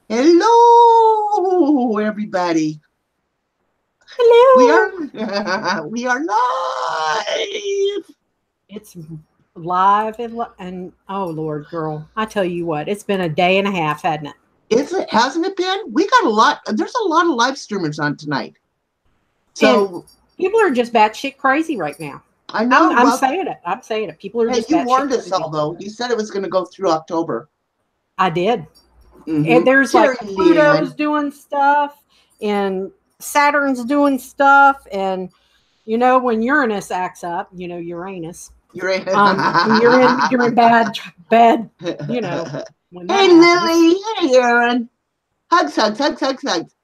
Hello, everybody. We Hello. are we are live. It's live and oh Lord, girl, I tell you what, it's been a day and a half, hasn't it? Hasn't it been? We got a lot. There's a lot of live streamers on tonight. And So people are just batshit crazy right now. I I'm, know. I'm Well, saying it. I'm saying it. People are hey, just you batshit warned us crazy. all though. You said it was going to go through October. I did. And Mm-hmm. there's Terry like Pluto's Lynn. doing stuff, and Saturn's doing stuff, and when Uranus acts up, Uranus. You're right. You're in bad. You know when that Hey, happens. Lily. Hey, Aaron. Hugs, hugs, hugs, hugs, hugs.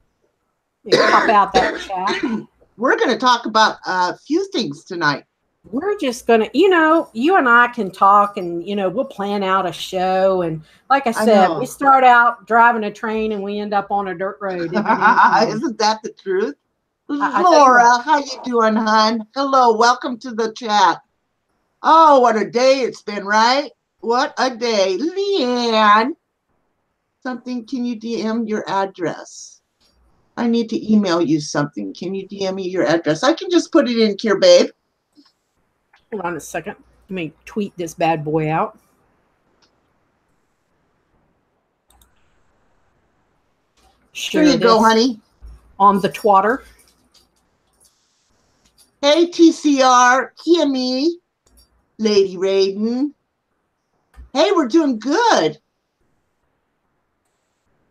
You pop out that chat. We're going to talk about a few things tonight. We're just gonna, you and I can talk, and we'll plan out a show. And like I I said, we know. start out driving a train and we end up on a dirt road every damn time. Isn't that the truth? I tell you what, Laura, how you doing, hon? Hello, welcome to the chat. Oh, what a day it's been, right? What a day. Leanne, something, can you DM your address? I need to email you something. Can you DM me your address? I can just put it in here, babe. hold on a second. Let me tweet this bad boy out. Here you Share go, this honey. on the twatter. Hey, TCR, Kimmy, Lady Raiden. Hey, we're doing good.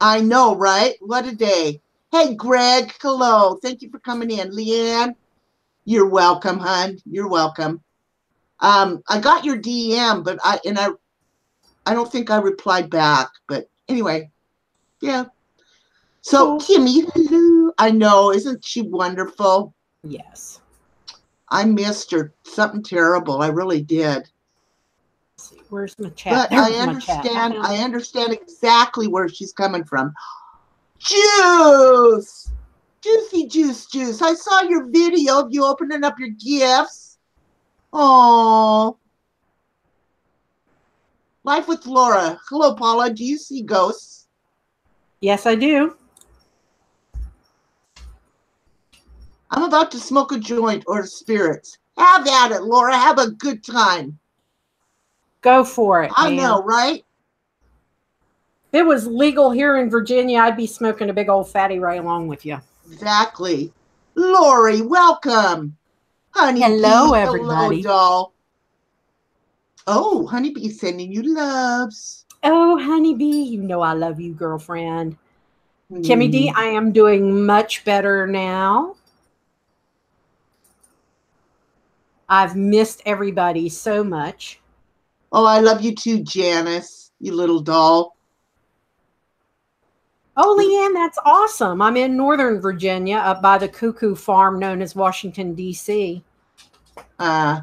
I know, right? What a day. Hey, Greg, hello. Thank you for coming in. Leanne, you're welcome, hon. You're welcome. I got your DM, but I don't think I replied back. But anyway, yeah. So Cool. Kimmy, hello. I know, isn't she wonderful? Yes. I missed her. Something terrible. I really did. Let's see, where's my chat? But I There's my chat. I understand. found I it. understand exactly where she's coming from. Juice, juicy juice, juice. I saw your video of you opening up your gifts. Oh, life with Laura. Hello, Paula. Do you see ghosts? Yes, I do. I'm about to smoke a joint or spirits. Have at it, Laura. Have a good time. Go for it, I know, man. right? If it was legal here in Virginia, I'd be smoking a big old fatty right along with you. Exactly. Lori, welcome. Hello, Honeybee, hello, everybody. doll. Oh, Honeybee sending you loves. Oh, honeybee, you know I love you, girlfriend. Kimmy D, Hmm. I am doing much better now. I've missed everybody so much. Oh, I love you too, Janice, you little doll. Oh, Leanne, that's awesome. I'm in Northern Virginia up by the cuckoo farm known as Washington, D.C. Uh,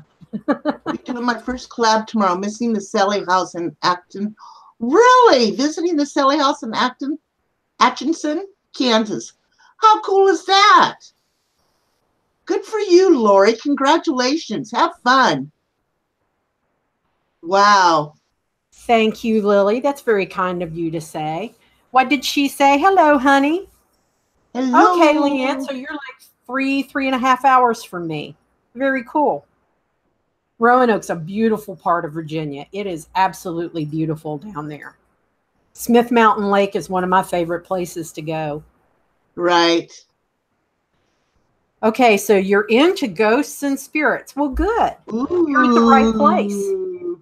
I'll be doing my first collab tomorrow, missing the Sally House in Acton. Really? Visiting the Sally House in Acton, Atchison, Kansas. How cool is that? Good for you, Lori. Congratulations. Have fun. Wow. Thank you, Lily. That's very kind of you to say. What did she say? Hello, honey. Okay, Leanne. Hello. So you're like 3.5 hours from me. Very cool. Roanoke's a beautiful part of Virginia. It is absolutely beautiful down there. Smith Mountain Lake is one of my favorite places to go. Right. Okay, so you're into ghosts and spirits. Well, good. You're at the right place. Ooh.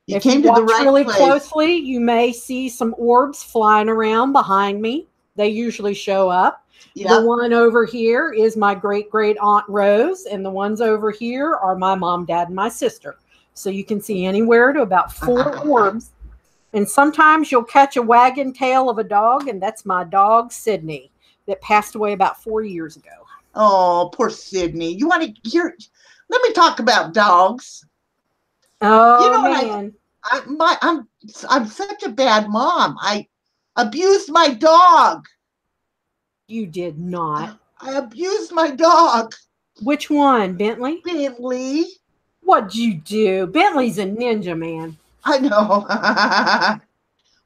You If you came to the watch right really place. closely, you may see some orbs flying around behind me. They usually show up. The Yep. one over here is my great great aunt Rose, and the ones over here are my mom, dad, and my sister. So you can see anywhere to about 4 orbs. And sometimes you'll catch a wagging tail of a dog, and that's my dog, Sydney, that passed away about 4 years ago. Oh, poor Sydney. You want to hear? Let me talk about dogs. You Oh, know what man. I'm such a bad mom. I abused my dog. You did not. I abused my dog, Which one, Bentley? Bentley. What'd you do? Bentley's a ninja, man. I know.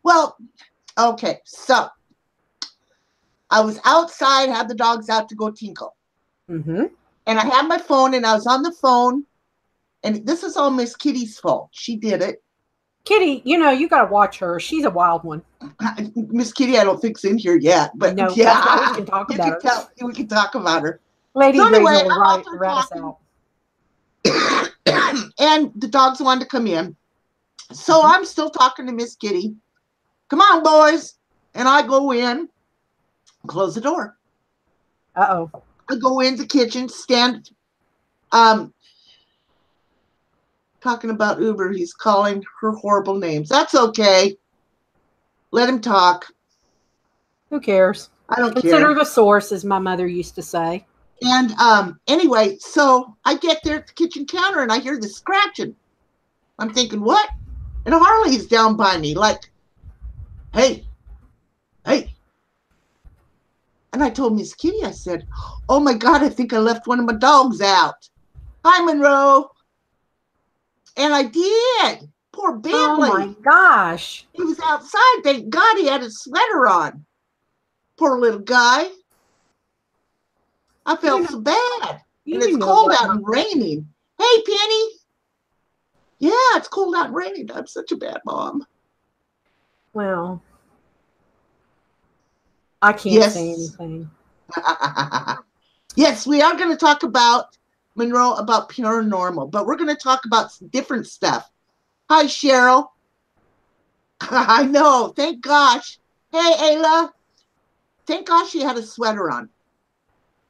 Well, okay. So I was outside, had the dogs out to go tinkle. Mm-hmm. And I had my phone, and I was on the phone. And this is all Miss Kitty's fault. She did it. Kitty, you got to watch her. She's a wild one. Miss Kitty, I don't think's in here yet. But no, yeah, that's why we can talk about her. We can talk about her. Lady so anyway, Reagan will rat us out. And the dogs wanted to come in. So I'm still talking to Miss Kitty. Come on, boys. And I go in, close the door. Uh-oh. I go in the kitchen, stand, talking about Uber. He's calling her horrible names. That's okay. Let him talk. Who cares? I don't Consider care. the source, as my mother used to say. And anyway, so I get there at the kitchen counter and I hear the scratching. I'm thinking, what? And Harley's down by me like, hey. And I told Miss Kitty, I said, oh my God, I think I left one of my dogs out. Hi, Monroe. And I did. Poor Bentley. Oh my gosh. He was outside. Thank God he had a sweater on. Poor little guy. I felt so bad. And it's cold out and raining. Hey, Penny. Yeah, it's cold out and raining. I'm such a bad mom. Well, I can't say anything. Yes, we are going to talk about, Monroe, about paranormal, but we're going to talk about some different stuff. Hi, Cheryl. I know. Thank gosh. Hey, Ayla. Thank gosh she had a sweater on.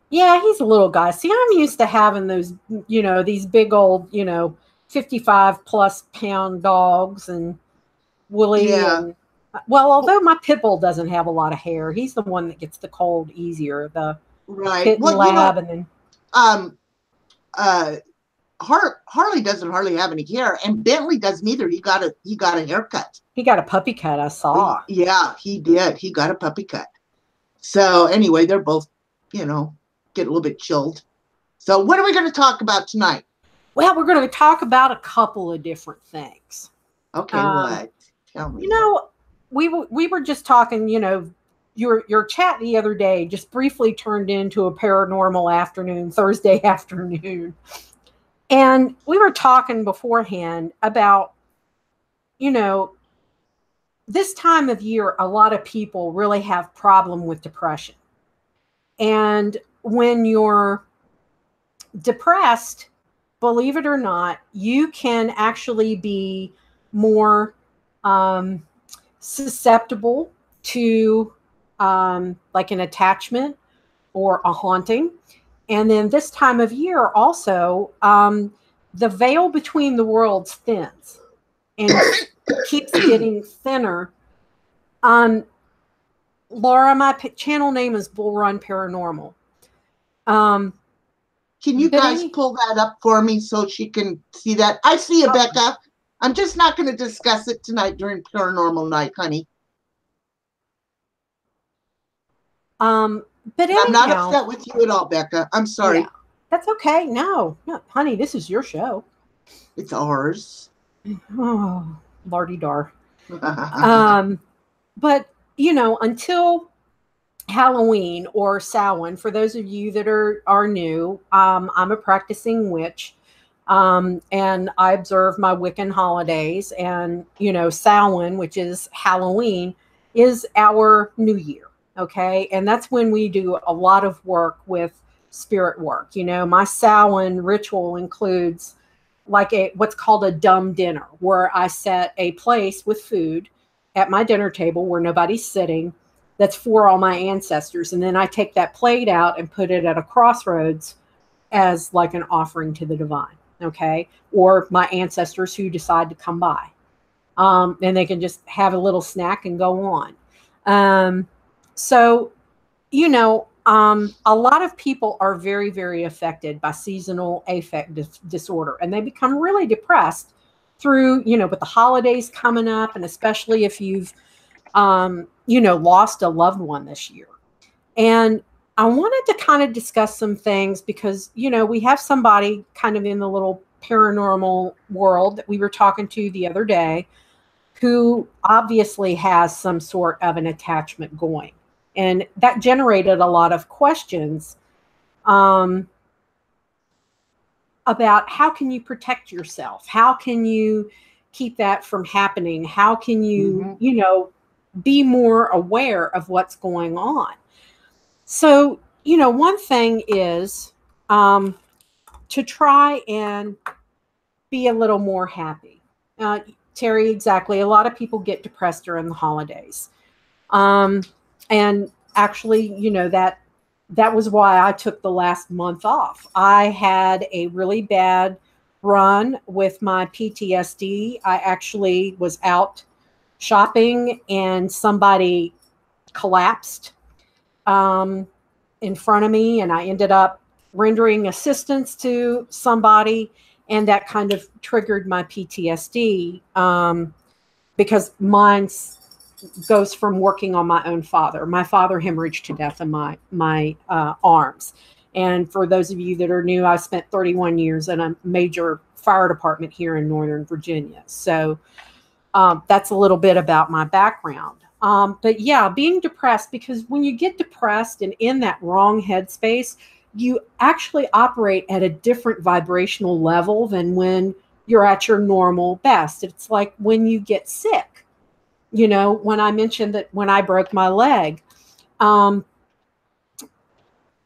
Yeah, he's a little guy. See, I'm used to having those, these big old, 55 plus pound dogs and woolly. Yeah. And, well, although my pit bull doesn't have a lot of hair, he's the one that gets the cold easier. The pit and lab, and then Harley doesn't hardly have any hair, and Bentley doesn't either. He got a haircut. He got a puppy cut. I saw. Yeah, he did. He got a puppy cut. So anyway, they're both, get a little bit chilled. So what are we going to talk about tonight? Well, we're going to talk about a couple of different things. Okay, what? Tell me. We were just talking, your chat the other day just briefly turned into a paranormal afternoon, Thursday afternoon. And we were talking beforehand about, this time of year, a lot of people really have problem with depression. And when you're depressed, believe it or not, you can actually be more susceptible to like an attachment or a haunting. And then this time of year also, the veil between the worlds thins and keeps getting thinner. Laura, my channel name is Bull Run Paranormal. Can you guys pull that up for me so she can see that? I see you, Becca. I'm just not going to discuss it tonight during Paranormal Night, honey. But anyhow, I'm not upset with you at all, Becca. I'm sorry. Yeah, that's okay. No, honey, this is your show. It's ours. Oh, lardy dar. But until Halloween or Samhain, for those of you that are new, I'm a practicing witch, and I observe my Wiccan holidays. And Samhain, which is Halloween, is our New Year. Okay, and that's when we do a lot of work with spirit work. My Samhain ritual includes like what's called a dumb dinner, where I set a place with food at my dinner table where nobody's sitting. That's for all my ancestors. And then I take that plate out and put it at a crossroads as like an offering to the divine. Okay. Or my ancestors who decide to come by. And they can just have a little snack and go on. So, a lot of people are very, very affected by seasonal affect disorder, and they become really depressed through, with the holidays coming up, and especially if you've, lost a loved one this year. And I wanted to kind of discuss some things because, we have somebody kind of in the little paranormal world that we were talking to the other day who obviously has some sort of an attachment going. And that generated a lot of questions about how can you protect yourself? How can you keep that from happening? How can you, you know, be more aware of what's going on? So, you know, one thing is to try and be a little more happy. Terry, exactly. A lot of people get depressed during the holidays. And actually, you know, that was why I took the last month off. I had a really bad run with my PTSD. I actually was out shopping and somebody collapsed in front of me, and I ended up rendering assistance to somebody, and that kind of triggered my PTSD because mine goes from working on my own father. My father hemorrhaged to death in my arms. And for those of you that are new, I spent 31 years in a major fire department here in Northern Virginia. So that's a little bit about my background. But yeah, being depressed, because when you get depressed and in that wrong headspace, you actually operate at a different vibrational level than when you're at your normal best. It's like when you get sick, you know, when I mentioned that when I broke my leg,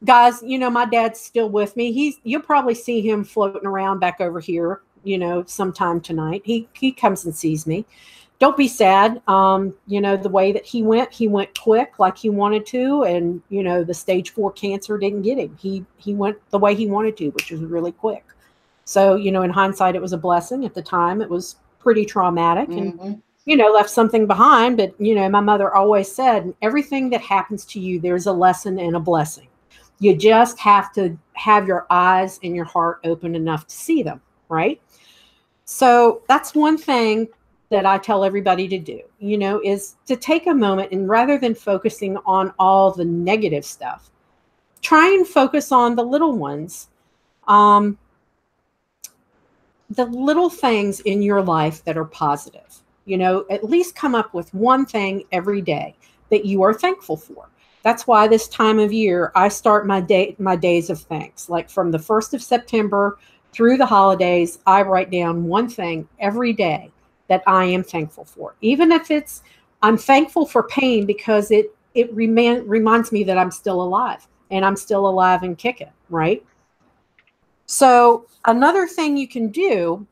guys, you know, my dad's still with me. You'll probably see him floating around back over here, you know, sometime tonight. He comes and sees me. Don't be sad. You know, the way that he went quick like he wanted to. And, you know, the stage 4 cancer didn't get him. He went the way he wanted to, which was really quick. So, you know, in hindsight, it was a blessing. At the time, it was pretty traumatic and, you know, left something behind. But, you know, my mother always said, everything that happens to you, there's a lesson and a blessing. You just have to have your eyes and your heart open enough to see them, right? So that's one thing that I tell everybody to do, you know, is to take a moment and rather than focusing on all the negative stuff, try and focus on the little ones, the little things in your life that are positive. You know, at least come up with one thing every day that you are thankful for. That's why this time of year, I start my days of thanks. Like from the 1st of September through the holidays, I write down one thing every day that I am thankful for. Even if I'm thankful for pain because it reminds me that I'm still alive and I'm still alive and kicking, right? So another thing you can do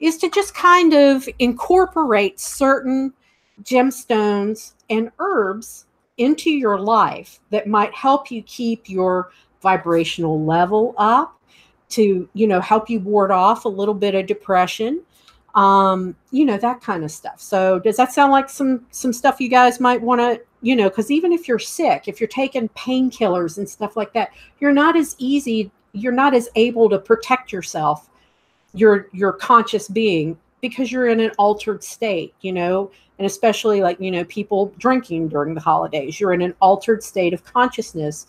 is to just kind of incorporate certain gemstones and herbs into your life that might help you keep your vibrational level up, to, you know, help you ward off a little bit of depression, you know, that kind of stuff. So does that sound like some stuff you guys might want to, you know, because even if you're sick, if you're taking painkillers and stuff like that, you're not as able to protect yourself, your conscious being, because you're in an altered state, you know, and especially like, you know, people drinking during the holidays, you're in an altered state of consciousness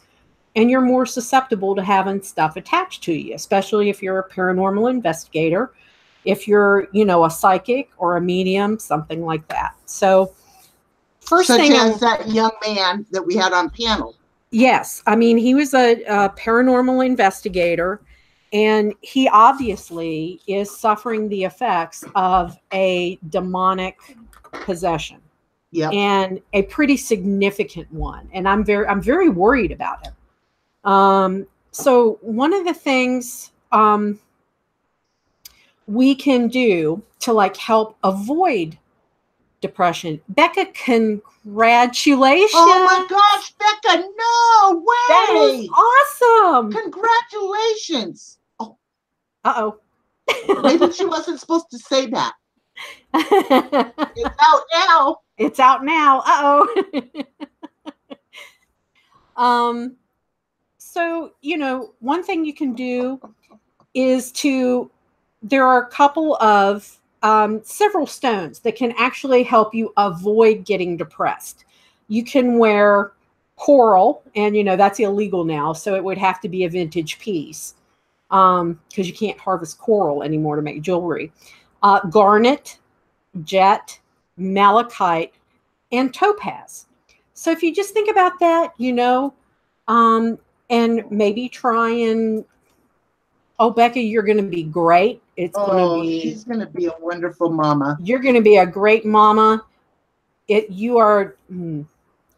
and you're more susceptible to having stuff attached to you, especially if you're a paranormal investigator, if you're, you know, a psychic or a medium, something like that. So first such thing, as that young man that we had on panel. Yes. I mean, he was a paranormal investigator, and he obviously is suffering the effects of a demonic possession. Yep. And a pretty significant one. And I'm very worried about him. So one of the things we can do to like help avoid depression. Becca, congratulations. Oh my gosh, Becca, no way. That was awesome. Congratulations. Oh. Uh-oh. Maybe she wasn't supposed to say that. It's out now. It's out now. Uh-oh. So, you know, one thing you can do is there are a couple of several stones that can actually help you avoid getting depressed. You can wear coral, and you know that's illegal now, so it would have to be a vintage piece because you can't harvest coral anymore to make jewelry. Garnet, jet, malachite, and topaz. So if you just think about that, and maybe try and, oh, Becca, you're going to be great. It's going to be. She's going to be a wonderful mama. You're going to be a great mama. You are.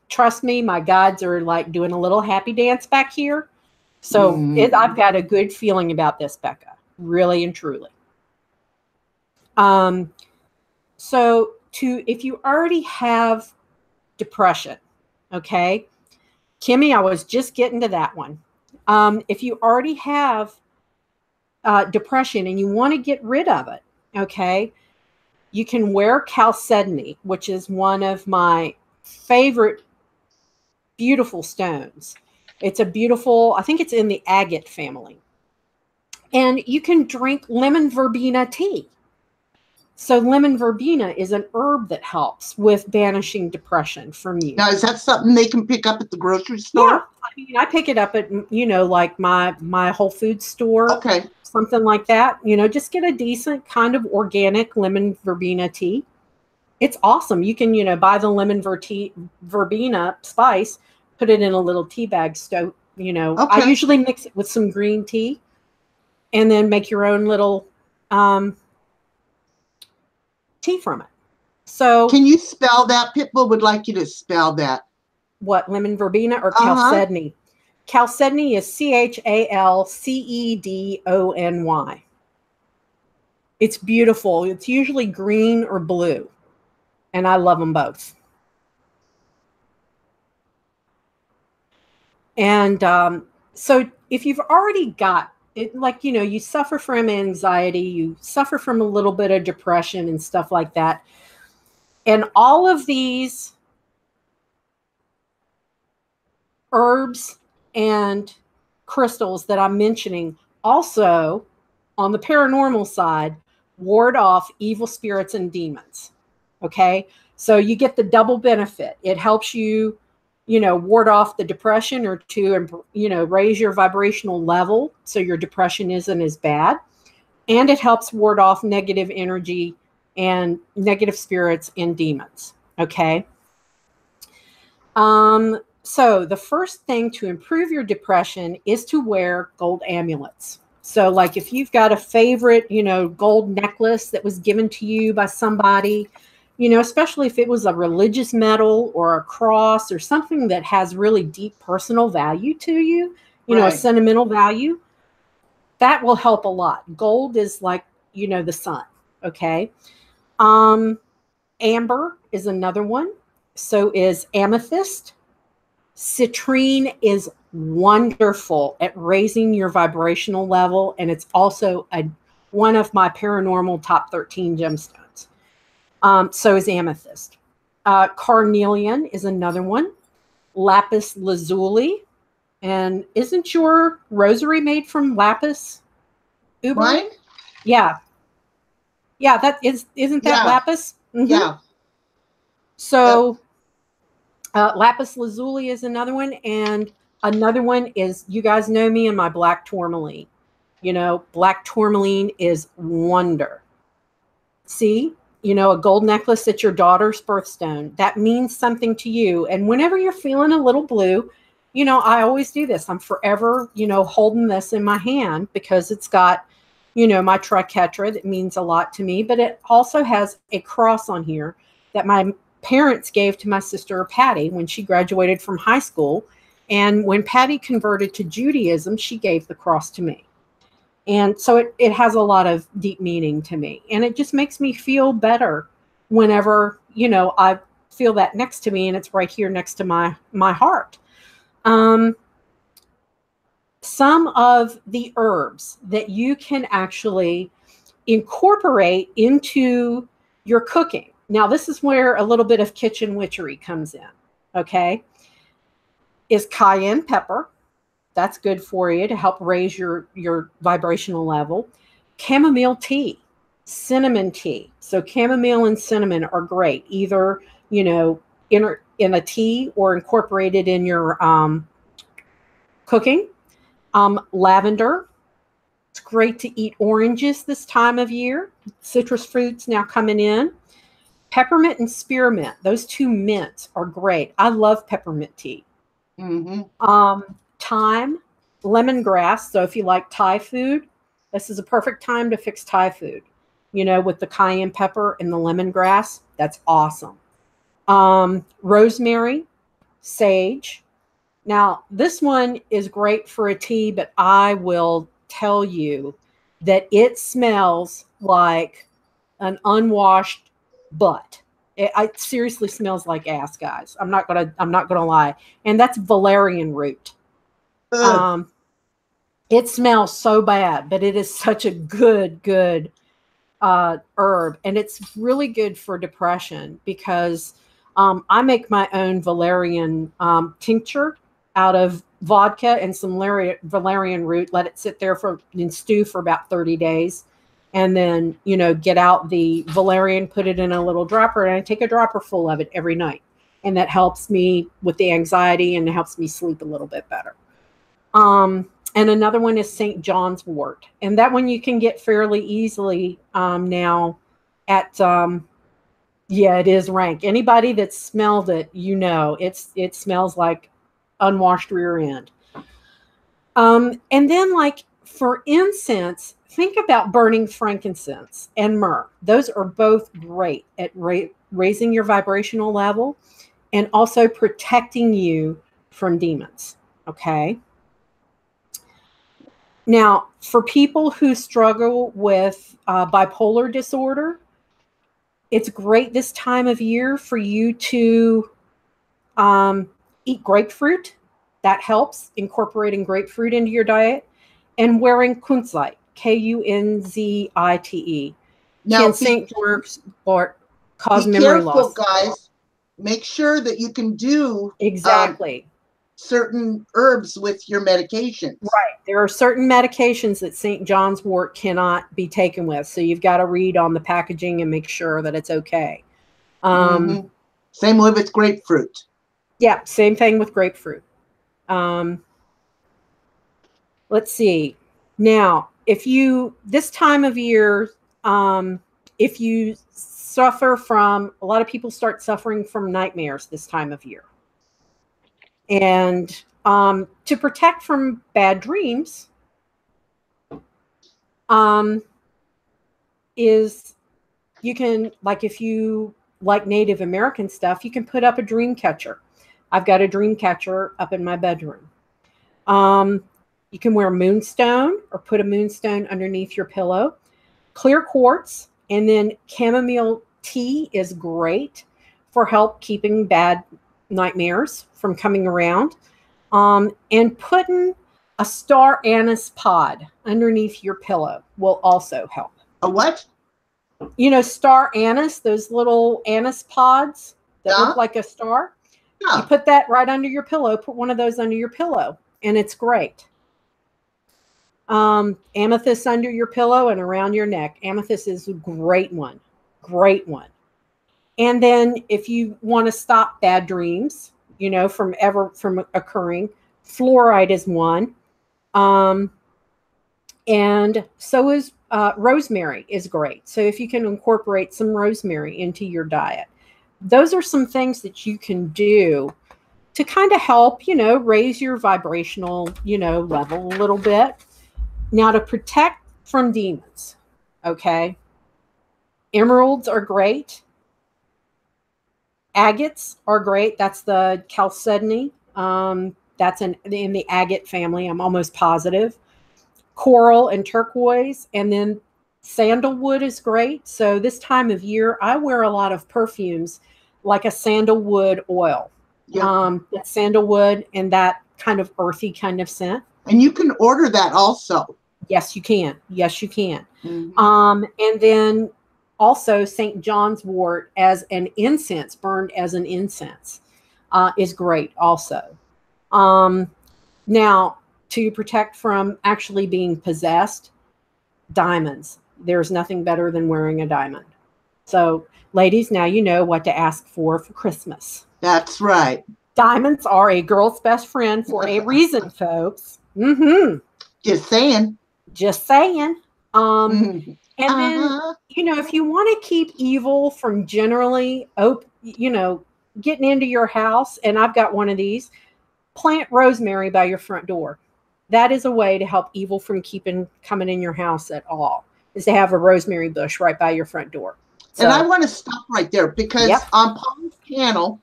Trust me, my guides are like doing a little happy dance back here. So I've got a good feeling about this, Becca, really and truly. So if you already have depression, okay, Kimmy, I was just getting to that one. If you already have depression and you want to get rid of it, okay, you can wear chalcedony, which is one of my favorite beautiful stones. It's a beautiful, I think it's in the agate family. And you can drink lemon verbena tea. So lemon verbena is an herb that helps with banishing depression from you. Now, is that something they can pick up at the grocery store? Yeah, I mean, I pick it up at, like my Whole Foods store. Okay. Something like that. Just get a decent kind of organic lemon verbena tea. It's awesome. You can, buy the lemon verbena spice, put it in a little tea bag. Okay. I usually mix it with some green tea and then make your own little tea from it. So can you spell that? Pitbull would like you to spell that. What, lemon verbena or chalcedony? Chalcedony is Chalcedony. It's beautiful. It's usually green or blue, and I love them both. And so if you've already got it, like, you suffer from anxiety, you suffer from a little bit of depression and stuff like that, and all of these herbs and crystals that I'm mentioning also, on the paranormal side, ward off evil spirits and demons. Okay? So you get the double benefit. It helps you, ward off the depression, or to, raise your vibrational level so your depression isn't as bad. And it helps ward off negative energy and negative spirits and demons. Okay? So the first thing to improve your depression is to wear gold amulets. So like if you've got a favorite, gold necklace that was given to you by somebody, especially if it was a religious medal or a cross or something that has really deep personal value to you, a sentimental value, that will help a lot. Gold is like, the sun. Okay. Amber is another one. So is amethyst. Citrine is wonderful at raising your vibrational level, and it's also one of my paranormal top 13 gemstones. So is amethyst. Carnelian is another one. Lapis lazuli. And isn't your rosary made from lapis? Uber? Mine? Yeah. Yeah, isn't that lapis? Mm-hmm. Yeah. So lapis lazuli is another one. And another one is, you guys know me and my black tourmaline. Black tourmaline is wonder. See, a gold necklace at your daughter's birthstone. That means something to you. And whenever you're feeling a little blue, I always do this. I'm forever, holding this in my hand because it's got, my triquetra that means a lot to me. But it also has a cross on here that my parents gave to my sister Patty when she graduated from high school. And when Patty converted to Judaism, she gave the cross to me. And so it has a lot of deep meaning to me. And it just makes me feel better whenever, I feel that next to me, and it's right here next to my heart. Some of the herbs that you can actually incorporate into your cooking. Now, this is where a little bit of kitchen witchery comes in, okay? Is cayenne pepper. That's good for you to help raise your vibrational level. Chamomile tea, cinnamon tea. So chamomile and cinnamon are great, either, in a tea or incorporated in your cooking. Lavender. It's great to eat oranges this time of year. Citrus fruits now coming in. Peppermint and spearmint. Those two mints are great. I love peppermint tea. Thyme, lemongrass. So if you like Thai food, this is a perfect time to fix Thai food. You know, with the cayenne pepper and the lemongrass, that's awesome. Rosemary, sage. Now, this one is great for a tea, but I will tell you that it smells like an unwashed butt. It seriously smells like ass, guys. I'm not gonna lie. And that's valerian root. It smells so bad, but it is such a good herb, and it's really good for depression because I make my own valerian tincture out of vodka and some valerian root. Let it sit there and stew for about 30 days. And then, you know, get out the valerian, put it in a little dropper, and I take a dropper full of it every night. And that helps me with the anxiety and it helps me sleep a little bit better. And another one is St. John's wort. And that one you can get fairly easily now at, yeah, it is rank. Anybody that smelled it, you know, it smells like unwashed rear end. And then, like, for incense, think about burning frankincense and myrrh. Those are both great at raising your vibrational level and also protecting you from demons. Okay. Now, for people who struggle with bipolar disorder, it's great this time of year for you to eat grapefruit. That helps, incorporating grapefruit into your diet, and wearing kunzite, Kunzite. Now, St. George's or cause be memory careful, loss. guys. Make sure that you can do Exactly. Certain herbs with your medications. Right. There are certain medications that St. John's wort cannot be taken with. So you've got to read on the packaging and make sure that it's okay. Same way with grapefruit. Yeah, same thing with grapefruit. Let's see. Now, if you, this time of year, if you suffer from, a lot of people start suffering from nightmares this time of year. And to protect from bad dreams is you can, like, if you like Native American stuff, you can put up a dream catcher. I've got a dream catcher up in my bedroom. You can wear moonstone or put a moonstone underneath your pillow. Clear quartz, and then chamomile tea is great for help keeping bad nightmares from coming around. And putting a star anise pod underneath your pillow will also help. A what? You know, star anise, those little anise pods that look like a star. Yeah. You put that right under your pillow. Put one of those under your pillow, and it's great. Amethyst under your pillow and around your neck. Amethyst is a great one. Great one. And then if you want to stop bad dreams, you know, from occurring, fluoride is one. And so is rosemary is great. So if you can incorporate some rosemary into your diet, those are some things that you can do to kind of help, you know, raise your vibrational, you know, level a little bit. Now, to protect from demons, okay, emeralds are great. Agates are great. That's the chalcedony. That's in the agate family, I'm almost positive. Coral and turquoise, and then sandalwood is great. So this time of year, I wear a lot of perfumes like a sandalwood oil. Yeah. That sandalwood and that kind of earthy kind of scent. And you can order that also. Yes, you can. Yes, you can. Mm-hmm. And then also St. John's wort as an incense, burned as an incense, is great also. Now, to protect from actually being possessed, diamonds. There's nothing better than wearing a diamond. So, ladies, now you know what to ask for Christmas. That's right. Diamonds are a girl's best friend for a reason, folks. Mm-hmm. Just saying. Just saying. And then, Uh-huh. if you want to keep evil from generally, getting into your house, and I've got one of these, plant rosemary by your front door. That is a way to help evil from coming in your house at all, is to have a rosemary bush right by your front door. So, And I want to stop right there because yep. on Paula's channel,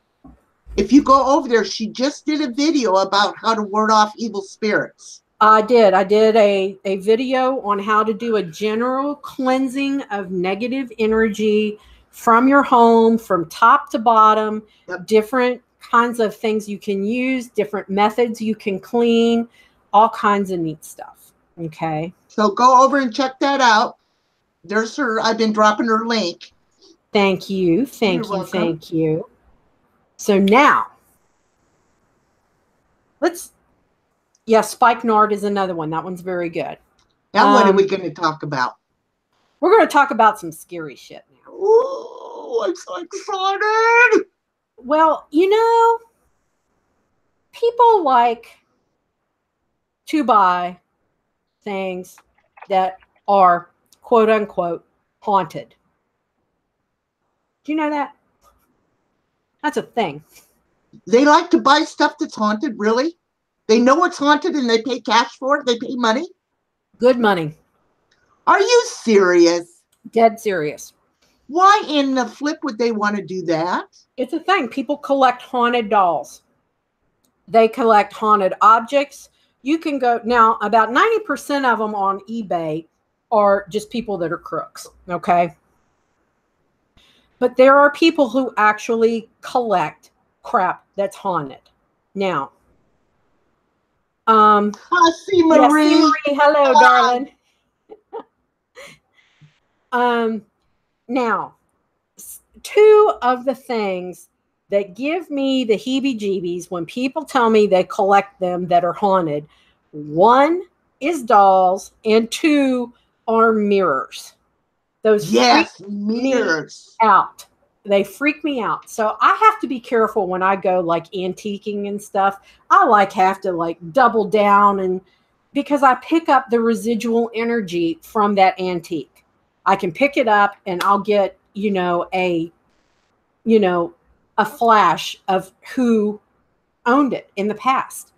if you go over there, she just did a video about how to ward off evil spirits. I did a video on how to do a general cleansing of negative energy from your home, from top to bottom, Yep. different kinds of things you can use, different methods you can clean, all kinds of neat stuff. Okay. So go over and check that out. There's her. I've been dropping her link. Thank you. You're Thank you. welcome. Thank you. So now spikenard is another one. That one's very good. Now, what are we going to talk about? We're going to talk about some scary shit now. Ooh, I'm so excited. Well, people like to buy things that are quote unquote haunted. Do you know that? That's a thing. They like to buy stuff that's haunted, really? They know it's haunted and they pay cash for it? They pay money? Good money. Are you serious? Dead serious. Why in the flip would they want to do that? It's a thing. People collect haunted dolls. They collect haunted objects. You can go now, about 90% of them on eBay are just people that are crooks. Okay. But there are people who actually collect crap that's haunted. Now, I see Marie. Yes, Marie. Hello, darling. Now, two of the things that give me the heebie-jeebies when people tell me they collect them that are haunted, one is dolls and two are mirrors. Those yes, mirrors out. They freak me out. So I have to be careful when I go like antiquing and stuff. I have to double down, and because I pick up the residual energy from that antique. I can pick it up and I'll get, a flash of who owned it in the past.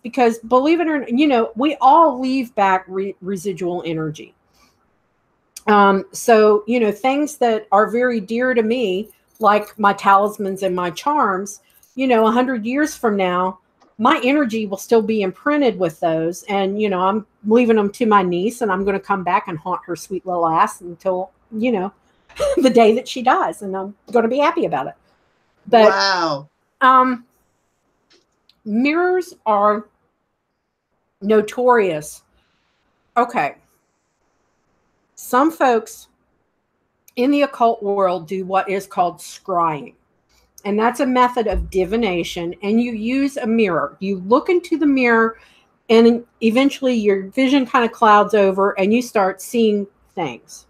Because believe it or not, we all leave back residual energy. So, things that are very dear to me, like my talismans and my charms, 100 years from now, my energy will still be imprinted with those. And, I'm leaving them to my niece, and I'm going to come back and haunt her sweet little ass until, the day that she dies. And I'm going to be happy about it. But, wow. Mirrors are notorious. Okay. Some folks in the occult world do what is called scrying. And that's a method of divination. And you use a mirror. You look into the mirror and eventually your vision kind of clouds over and you start seeing things,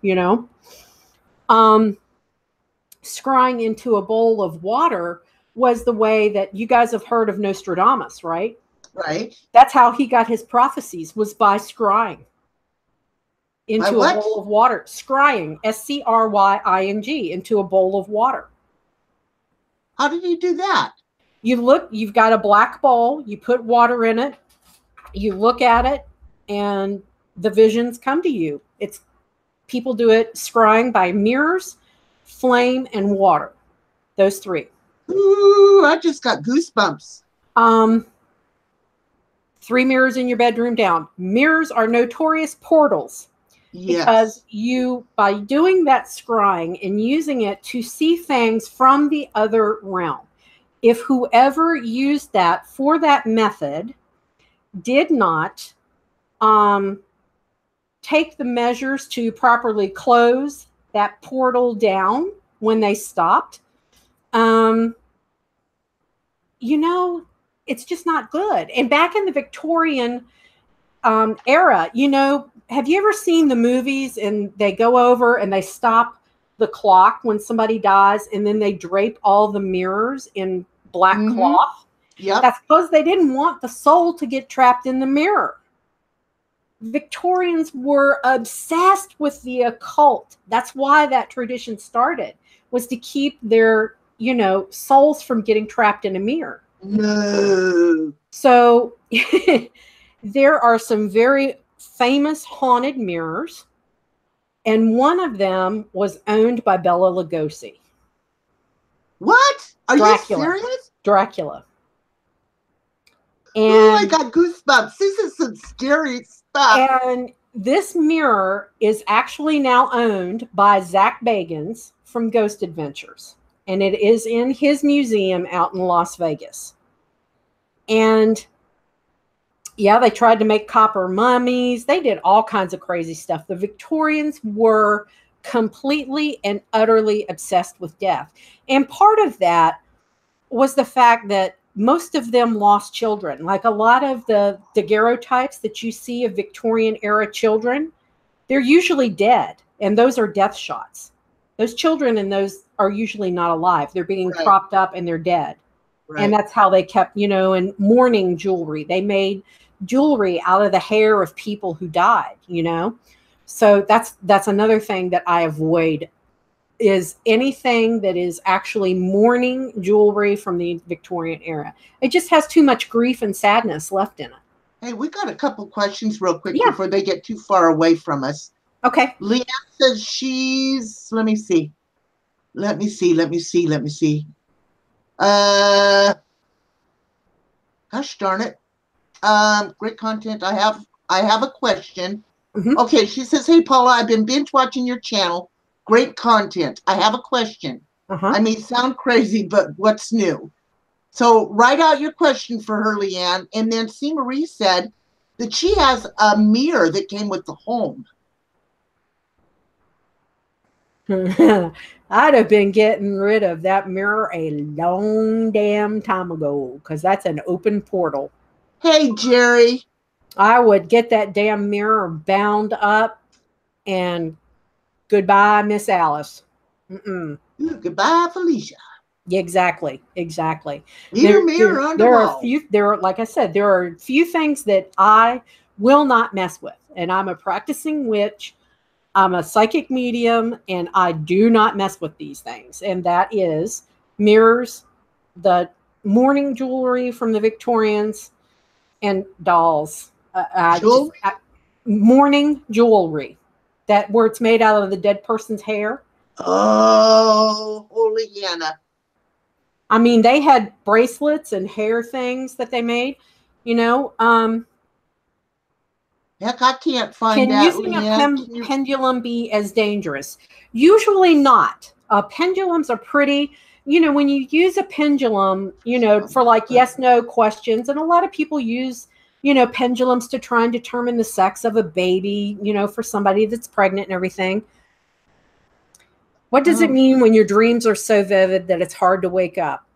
Scrying into a bowl of water was the way that you guys have heard of Nostradamus, right? Right. That's how he got his prophecies, was by scrying into a bowl of water. Scrying, S-C-R-Y-I-N-G, into a bowl of water. How did you do that? You've got a black bowl, you put water in it, you look at it, and the visions come to you. People do it scrying by mirrors, flame, and water. Those three. Ooh, I just got goosebumps. 3 mirrors in your bedroom down. Mirrors are notorious portals. Yes. Because by doing that scrying and using it to see things from the other realm, if whoever used that for that method did not take the measures to properly close that portal down when they stopped, it's just not good. And back in the Victorian era, have you ever seen the movies and they go over and they stop the clock when somebody dies and then they drape all the mirrors in black cloth? Yep. That's because they didn't want the soul to get trapped in the mirror. Victorians were obsessed with the occult. That's why that tradition started, was to keep their, souls from getting trapped in a mirror. No. So there are some very famous haunted mirrors, and one of them was owned by Bela Lugosi. What? Are Dracula. you serious? Dracula. Oh, I got goosebumps. This is some scary stuff. And this mirror is actually now owned by Zach Bagans from Ghost Adventures. And it is in his museum out in Las Vegas. And yeah, they tried to make copper mummies. They did all kinds of crazy stuff. The Victorians were completely and utterly obsessed with death. And part of that was the fact that most of them lost children. Like a lot of the daguerreotypes that you see of Victorian era children, they're usually dead. And those are death shots. Those children and those are usually not alive. They're being propped up and they're dead. Right. And that's how they kept, and mourning jewelry. They made jewelry out of the hair of people who died, So that's another thing that I avoid, is anything that is actually mourning jewelry from the Victorian era. It just has too much grief and sadness left in it. Hey, we got a couple questions real quick before they get too far away from us. Okay. Leanne says she's, let me see. Gosh darn it. Great content. I have a question. Mm-hmm. Okay, she says, hey, Paula, I've been binge watching your channel. Great content. I have a question. I may sound crazy, but what's new? So write out your question for her, Leanne. And then C. Marie said that she has a mirror that came with the home. I'd have been getting rid of that mirror a long damn time ago, because that's an open portal. Hey, Jerry. I would get that damn mirror bound up and goodbye, Miss Alice. Goodbye, Felicia. Exactly. Mirror on the wall. Like I said, there are a few things that I will not mess with. And I'm a practicing witch. I'm a psychic medium, and I do not mess with these things. And that is mirrors, the mourning jewelry from the Victorians, and dolls. Mourning jewelry, that where it's made out of the dead person's hair. Oh, holy Hannah. I mean, they had bracelets and hair things that they made, Heck, I can't find that. Can using a pendulum be as dangerous? Usually not. Pendulums are pretty, when you use a pendulum, for like yes, no questions, and a lot of people use, pendulums to try and determine the sex of a baby, for somebody that's pregnant and everything. What does it mean when your dreams are so vivid that it's hard to wake up?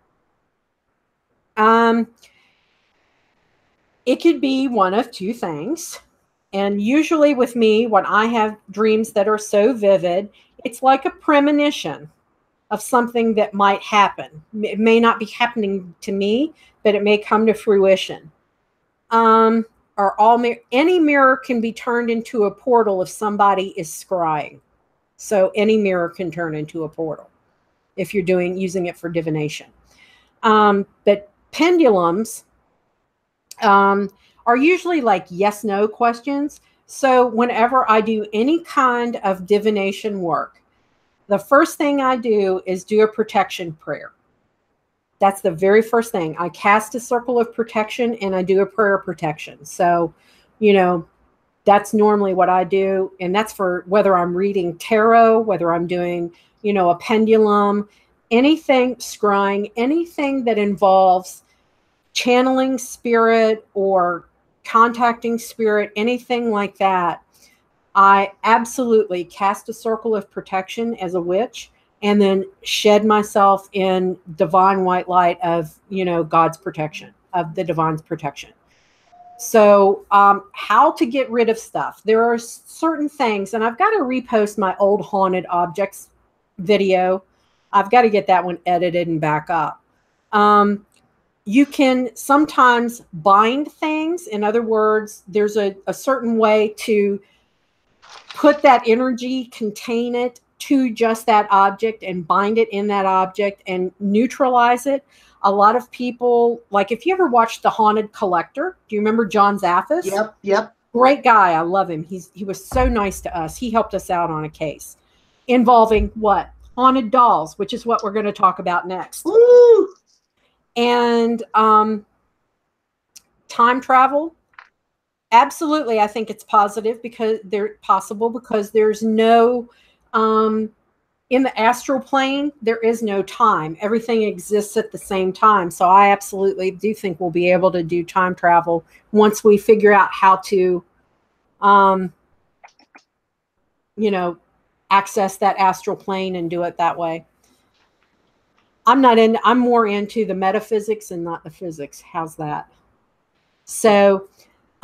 It could be one of two things. And usually with me, when I have dreams that are so vivid, it's like a premonition of something that might happen. It may not be happening to me, but it may come to fruition. Any mirror can be turned into a portal if somebody is scrying. So any mirror can turn into a portal if you're using it for divination. But pendulums are usually like yes, no questions. So whenever I do any kind of divination work, the first thing I do is do a protection prayer. That's the very first thing. I cast a circle of protection and I do a prayer of protection. So, that's normally what I do. And that's for whether I'm reading tarot, whether I'm doing, a pendulum, anything, scrying, anything that involves channeling spirit or contacting spirit, anything like that. I absolutely cast a circle of protection as a witch and then shed myself in divine white light of, God's protection, of the divine's protection. So how to get rid of stuff. There are certain things, and I've got to repost my old haunted objects video. I've got to get that one edited and back up. You can sometimes bind things. In other words, there's a certain way to put that energy, contain it to just that object and bind it in that object and neutralize it. A lot of people, like if you ever watched The Haunted Collector, do you remember John Zaffis? Yep, yep. Great guy. I love him. He was so nice to us. He helped us out on a case involving what? Haunted dolls, which is what we're going to talk about next. Woo! And time travel. Absolutely, I think it's positive because they're possible because there's no in the astral plane, there is no time. Everything exists at the same time. So I absolutely do think we'll be able to do time travel once we figure out how to access that astral plane and do it that way. I'm more into the metaphysics and not the physics. How's that? So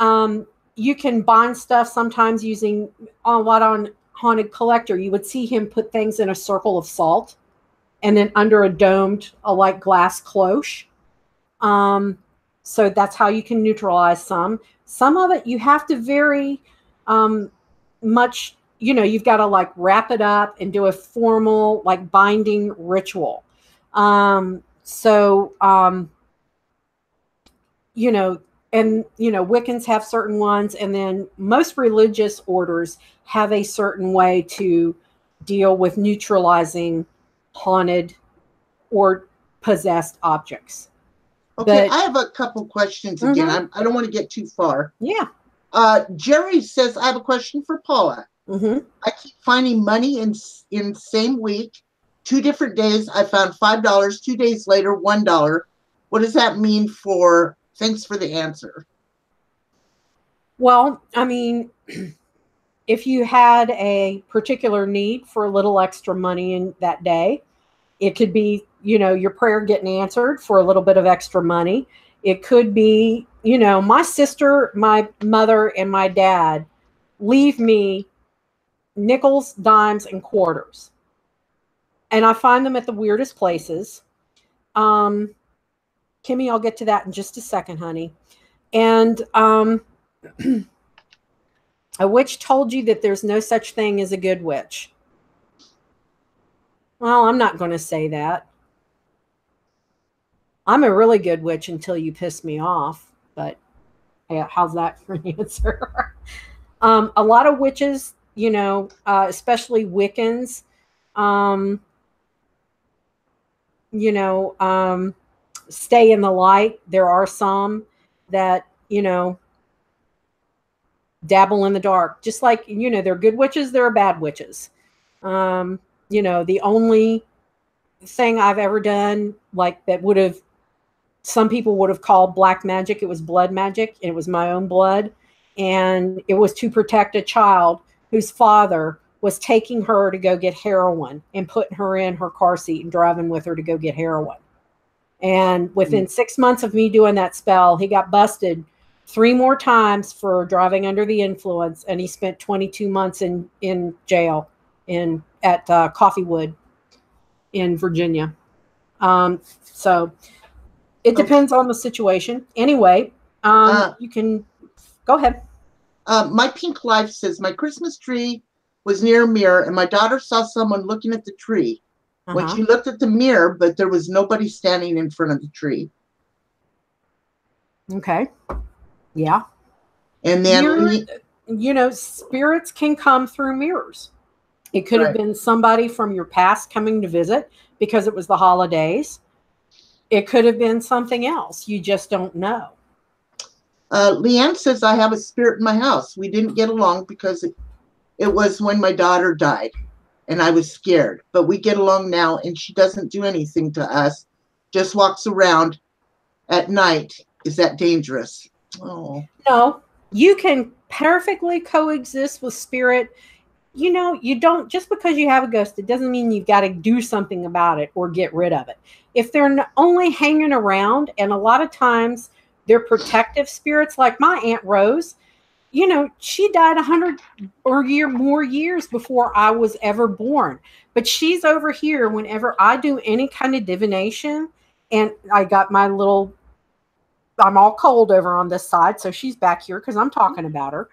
you can bind stuff sometimes using a lot on Haunted Collector. You would see him put things in a circle of salt and then under a domed, like glass cloche. So that's how you can neutralize some. Some of it you have to very much, you've got to like wrap it up and do a formal like binding ritual. And Wiccans have certain ones, and then most religious orders have a certain way to deal with neutralizing haunted or possessed objects. Okay, I have a couple questions again. I don't want to get too far. Yeah. Jerry says, I have a question for Paula. I keep finding money in same week, 2 different days. I found $5. 2 days later, $1. What does that mean for? Thanks for the answer. Well, I mean, if you had a particular need for a little extra money in that day, it could be, your prayer getting answered for a little bit of extra money. It could be, my sister, my mother, and my dad leave me nickels, dimes, and quarters. And I find them at the weirdest places. Kimmy, I'll get to that in just a second, honey. And a witch told you that there's no such thing as a good witch. Well, I'm not going to say that. I'm a really good witch until you piss me off. But yeah, how's that for an answer? A lot of witches, especially Wiccans, stay in the light. There are some that, dabble in the dark. Just like, there are good witches, there are bad witches. The only thing I've ever done like that some people would have called black magic. It was blood magic. And it was my own blood. And it was to protect a child whose father was taking her to go get heroin and putting her in her car seat and driving with her to go get heroin. And within 6 months of me doing that spell, he got busted 3 more times for driving under the influence. And he spent 22 months in jail at Coffeewood in Virginia. So it depends on the situation. Anyway, you can go ahead. My Pink Life says, my Christmas tree was near a mirror and my daughter saw someone looking at the tree. When she looked at the mirror, but there was nobody standing in front of the tree. Okay. Yeah. And then, spirits can come through mirrors. It could have been somebody from your past coming to visit because it was the holidays. It could have been something else. You just don't know. Leanne says, I have a spirit in my house. We didn't get along because it was when my daughter died. And I was scared, but we get along now, and she doesn't do anything to us, just walks around at night. Is that dangerous? Oh. No, you can perfectly coexist with spirit. You don't, just because you have a ghost, it doesn't mean you've got to do something about it or get rid of it. If they're only hanging around, and a lot of times they're protective spirits, like my Aunt Rose, she died 100 or more years before I was ever born. But she's over here whenever I do any kind of divination, and I got my little I'm all cold over on this side, so she's back here because I'm talking about her.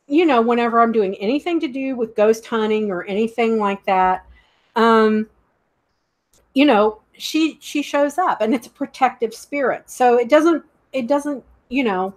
You know, whenever I'm doing anything to do with ghost hunting or anything like that, you know, she shows up, and it's a protective spirit. So it doesn't, you know,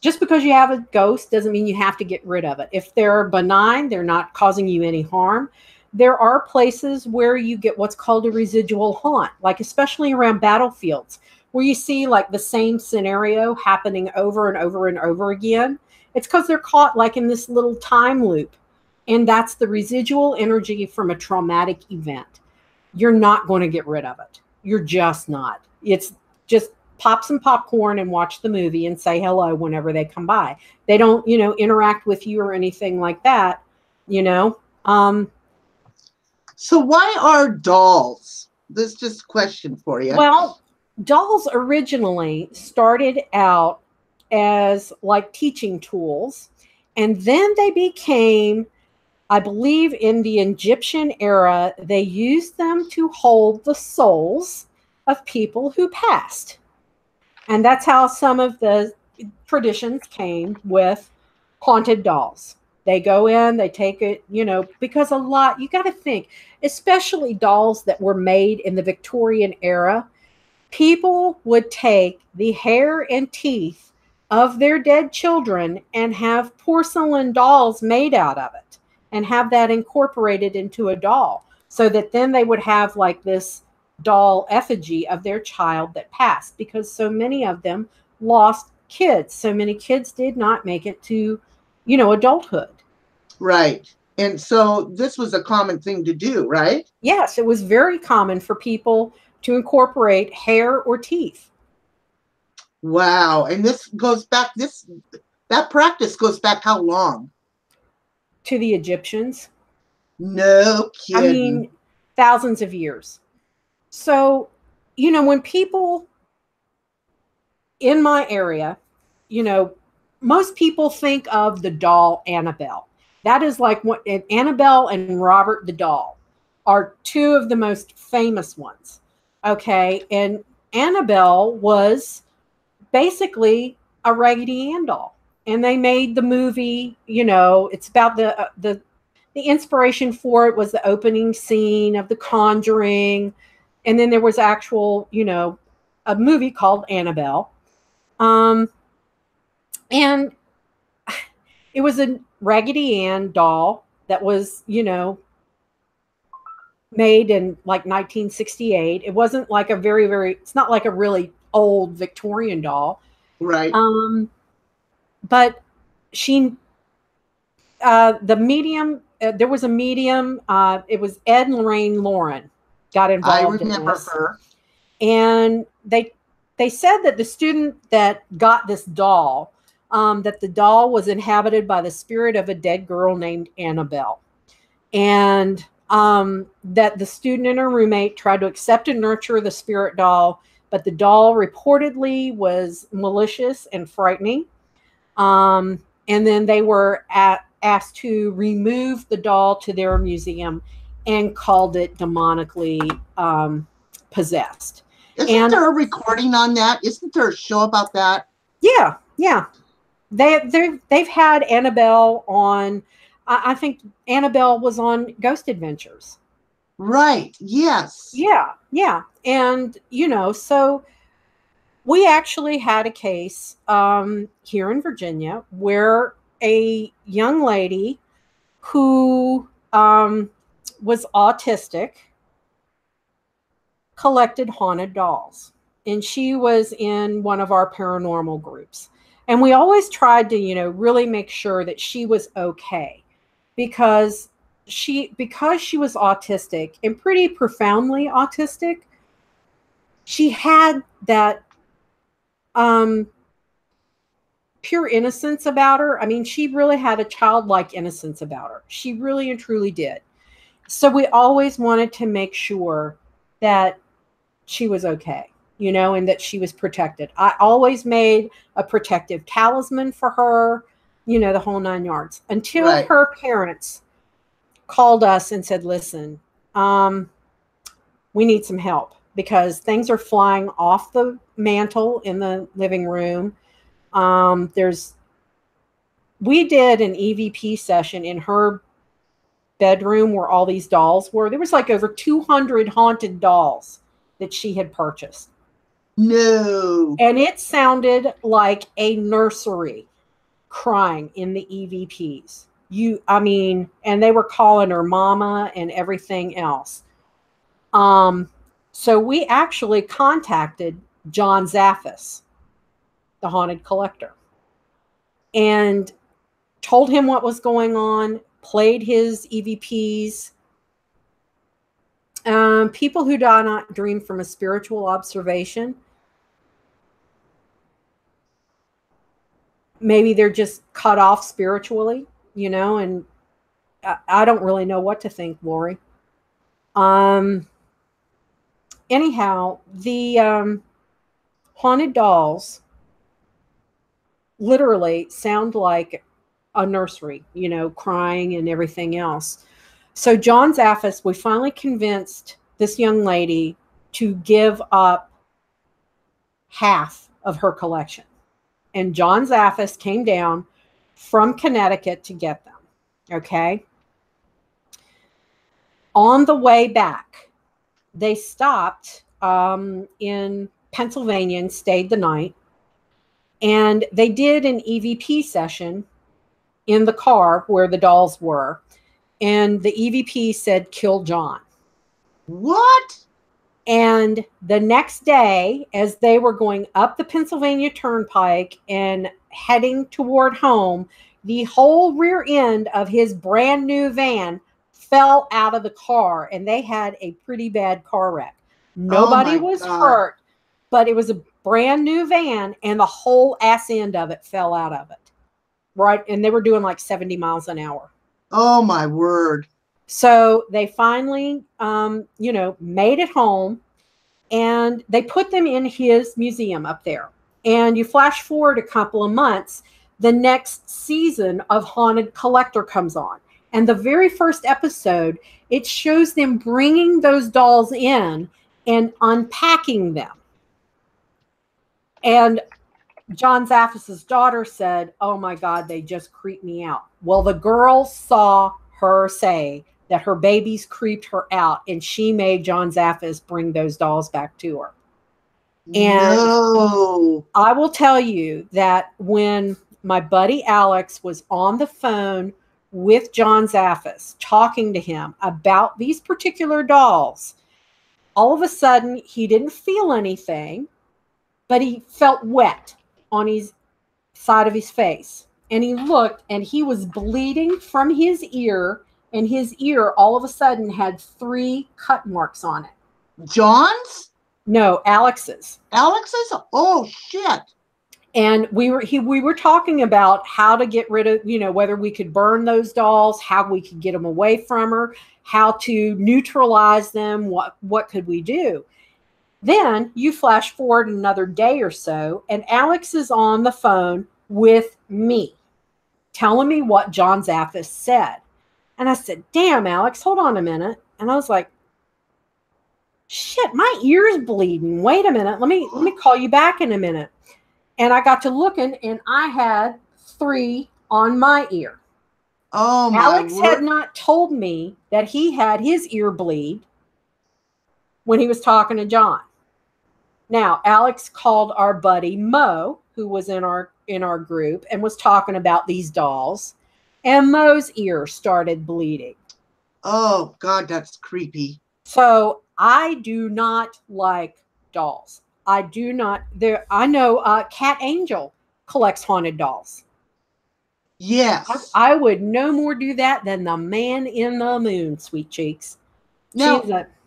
just because you have a ghost doesn't mean you have to get rid of it. If they're benign, they're not causing you any harm. There are places where you get what's called a residual haunt, like especially around battlefields, where you see like the same scenario happening over and over and over again. It's because they're caught like in this little time loop. And that's the residual energy from a traumatic event. You're not going to get rid of it. You're just not. It's just pop some popcorn and watch the movie and say hello whenever they come by. They don't, you know, interact with you or anything like that, you know. So why are dolls? This is just a question for you. Well, dolls originally started out as like teaching tools, and then they became, I believe in the Egyptian era, they used them to hold the souls of people who passed. And that's how some of the traditions came with haunted dolls. They go in, they take it, you know, because a lot, you got to think, especially dolls that were made in the Victorian era, people would take the hair and teeth of their dead children and have porcelain dolls made out of it and have that incorporated into a doll, so that then they would have like this doll effigy of their child that passed, because so many of them lost kids. So many kids did not make it to, you know, adulthood. Right. And so this was a common thing to do, right? Yes, it was very common for people to incorporate hair or teeth. Wow. And this goes back, that practice goes back how long? To the Egyptians. No kidding. I mean, thousands of years. So, you know, when people in my area, you know, most people think of the doll Annabelle. That is like what Annabelle and Robert the doll are two of the most famous ones. Okay. And Annabelle was basically a Raggedy Ann doll. And they made the movie, you know, it's about the inspiration for it was the opening scene of The Conjuring. And then there was actual, you know, a movie called Annabelle. And it was a Raggedy Ann doll that was, you know, made in like 1968. It wasn't like a it's not like a really old Victorian doll. Right. But she, the medium, there was a medium, it was Ed and Lorraine Lauren got involved. I remember in her. And they said that the student that got this doll, that the doll was inhabited by the spirit of a dead girl named Annabelle. And that the student and her roommate tried to accept and nurture the spirit doll, but the doll reportedly was malicious and frightening. And then they were asked to remove the doll to their museum and called it demonically possessed. Isn't there a recording on that? Isn't there a show about that? Yeah, yeah. They've had Annabelle on. I think Annabelle was on Ghost Adventures. Right. Yes. Yeah, yeah. And you know, so we actually had a case here in Virginia where a young lady who was autistic collected haunted dolls, and she was in one of our paranormal groups. And we always tried to, you know, really make sure that she was okay, because she was autistic and pretty profoundly autistic. She had that pure innocence about her. I mean, she really had a childlike innocence about her. She really and truly did. So we always wanted to make sure that she was okay, you know, and that she was protected. I always made a protective talisman for her, you know, the whole 9 yards, until Right. her parents called us and said, listen, we need some help. because things are flying off the mantle in the living room. We did an EVP session in her bedroom where all these dolls were. There was like over 200 haunted dolls that she had purchased. No. And it sounded like a nursery crying in the EVPs. And they were calling her mama and everything else. So we actually contacted John Zaffis, the haunted collector, and told him what was going on, played his EVPs. People who do not dream from a spiritual observation, maybe they're just cut off spiritually, and I don't really know what to think, Lori. Anyhow, the haunted dolls literally sound like a nursery, crying and everything else. So John Zaffis, we finally convinced this young lady to give up half of her collection. And John Zaffis came down from Connecticut to get them. Okay. On the way back, they stopped in Pennsylvania and stayed the night. And they did an EVP session in the car where the dolls were. And the EVP said, "Kill John." What? And the next day, as they were going up the Pennsylvania Turnpike and heading toward home, the whole rear end of his brand new van fell out of the car, and they had a pretty bad car wreck. Nobody was hurt, but it was a brand new van, and the whole ass end of it fell out of it. Right? And they were doing like 70 miles an hour. Oh, my word. So they finally, made it home, and they put them in his museum up there. And you flash forward a couple of months, the next season of Haunted Collector comes on. And the very first episode, it shows them bringing those dolls in and unpacking them. And John Zaffis' daughter said, "Oh my God, they just creeped me out." Well, the girl saw her say that her babies creeped her out, and she made John Zaffis bring those dolls back to her. And no. I will tell you that when my buddy Alex was on the phone with John Zaffis talking to him about these particular dolls, all of a sudden he didn't feel anything, but he felt wet on his side of his face. And he looked, and he was bleeding from his ear, and his ear all of a sudden had 3 cut marks on it. John's? No, Alex's. Alex's? Oh, shit. And we were talking about how to get rid of, whether we could burn those dolls, how we could get them away from her, how to neutralize them, what could we do? Then you flash forward another day or so, and Alex is on the phone with me, telling me what John Zaffis said. And I said, "Damn, Alex, hold on a minute." And I was like, "Shit, my ear's bleeding. Wait a minute. Let me call you back in a minute." And I got to looking, and I had 3 on my ear. Oh, my Alex word. had not told me that he had his ear bleed when he was talking to John. Now, Alex called our buddy Mo, who was in our group, and was talking about these dolls, and Mo's ear started bleeding. Oh, God, that's creepy. So I do not like dolls. I do not. I know Cat Angel collects haunted dolls. Yes. I would no more do that than the man in the moon, sweet cheeks. Now,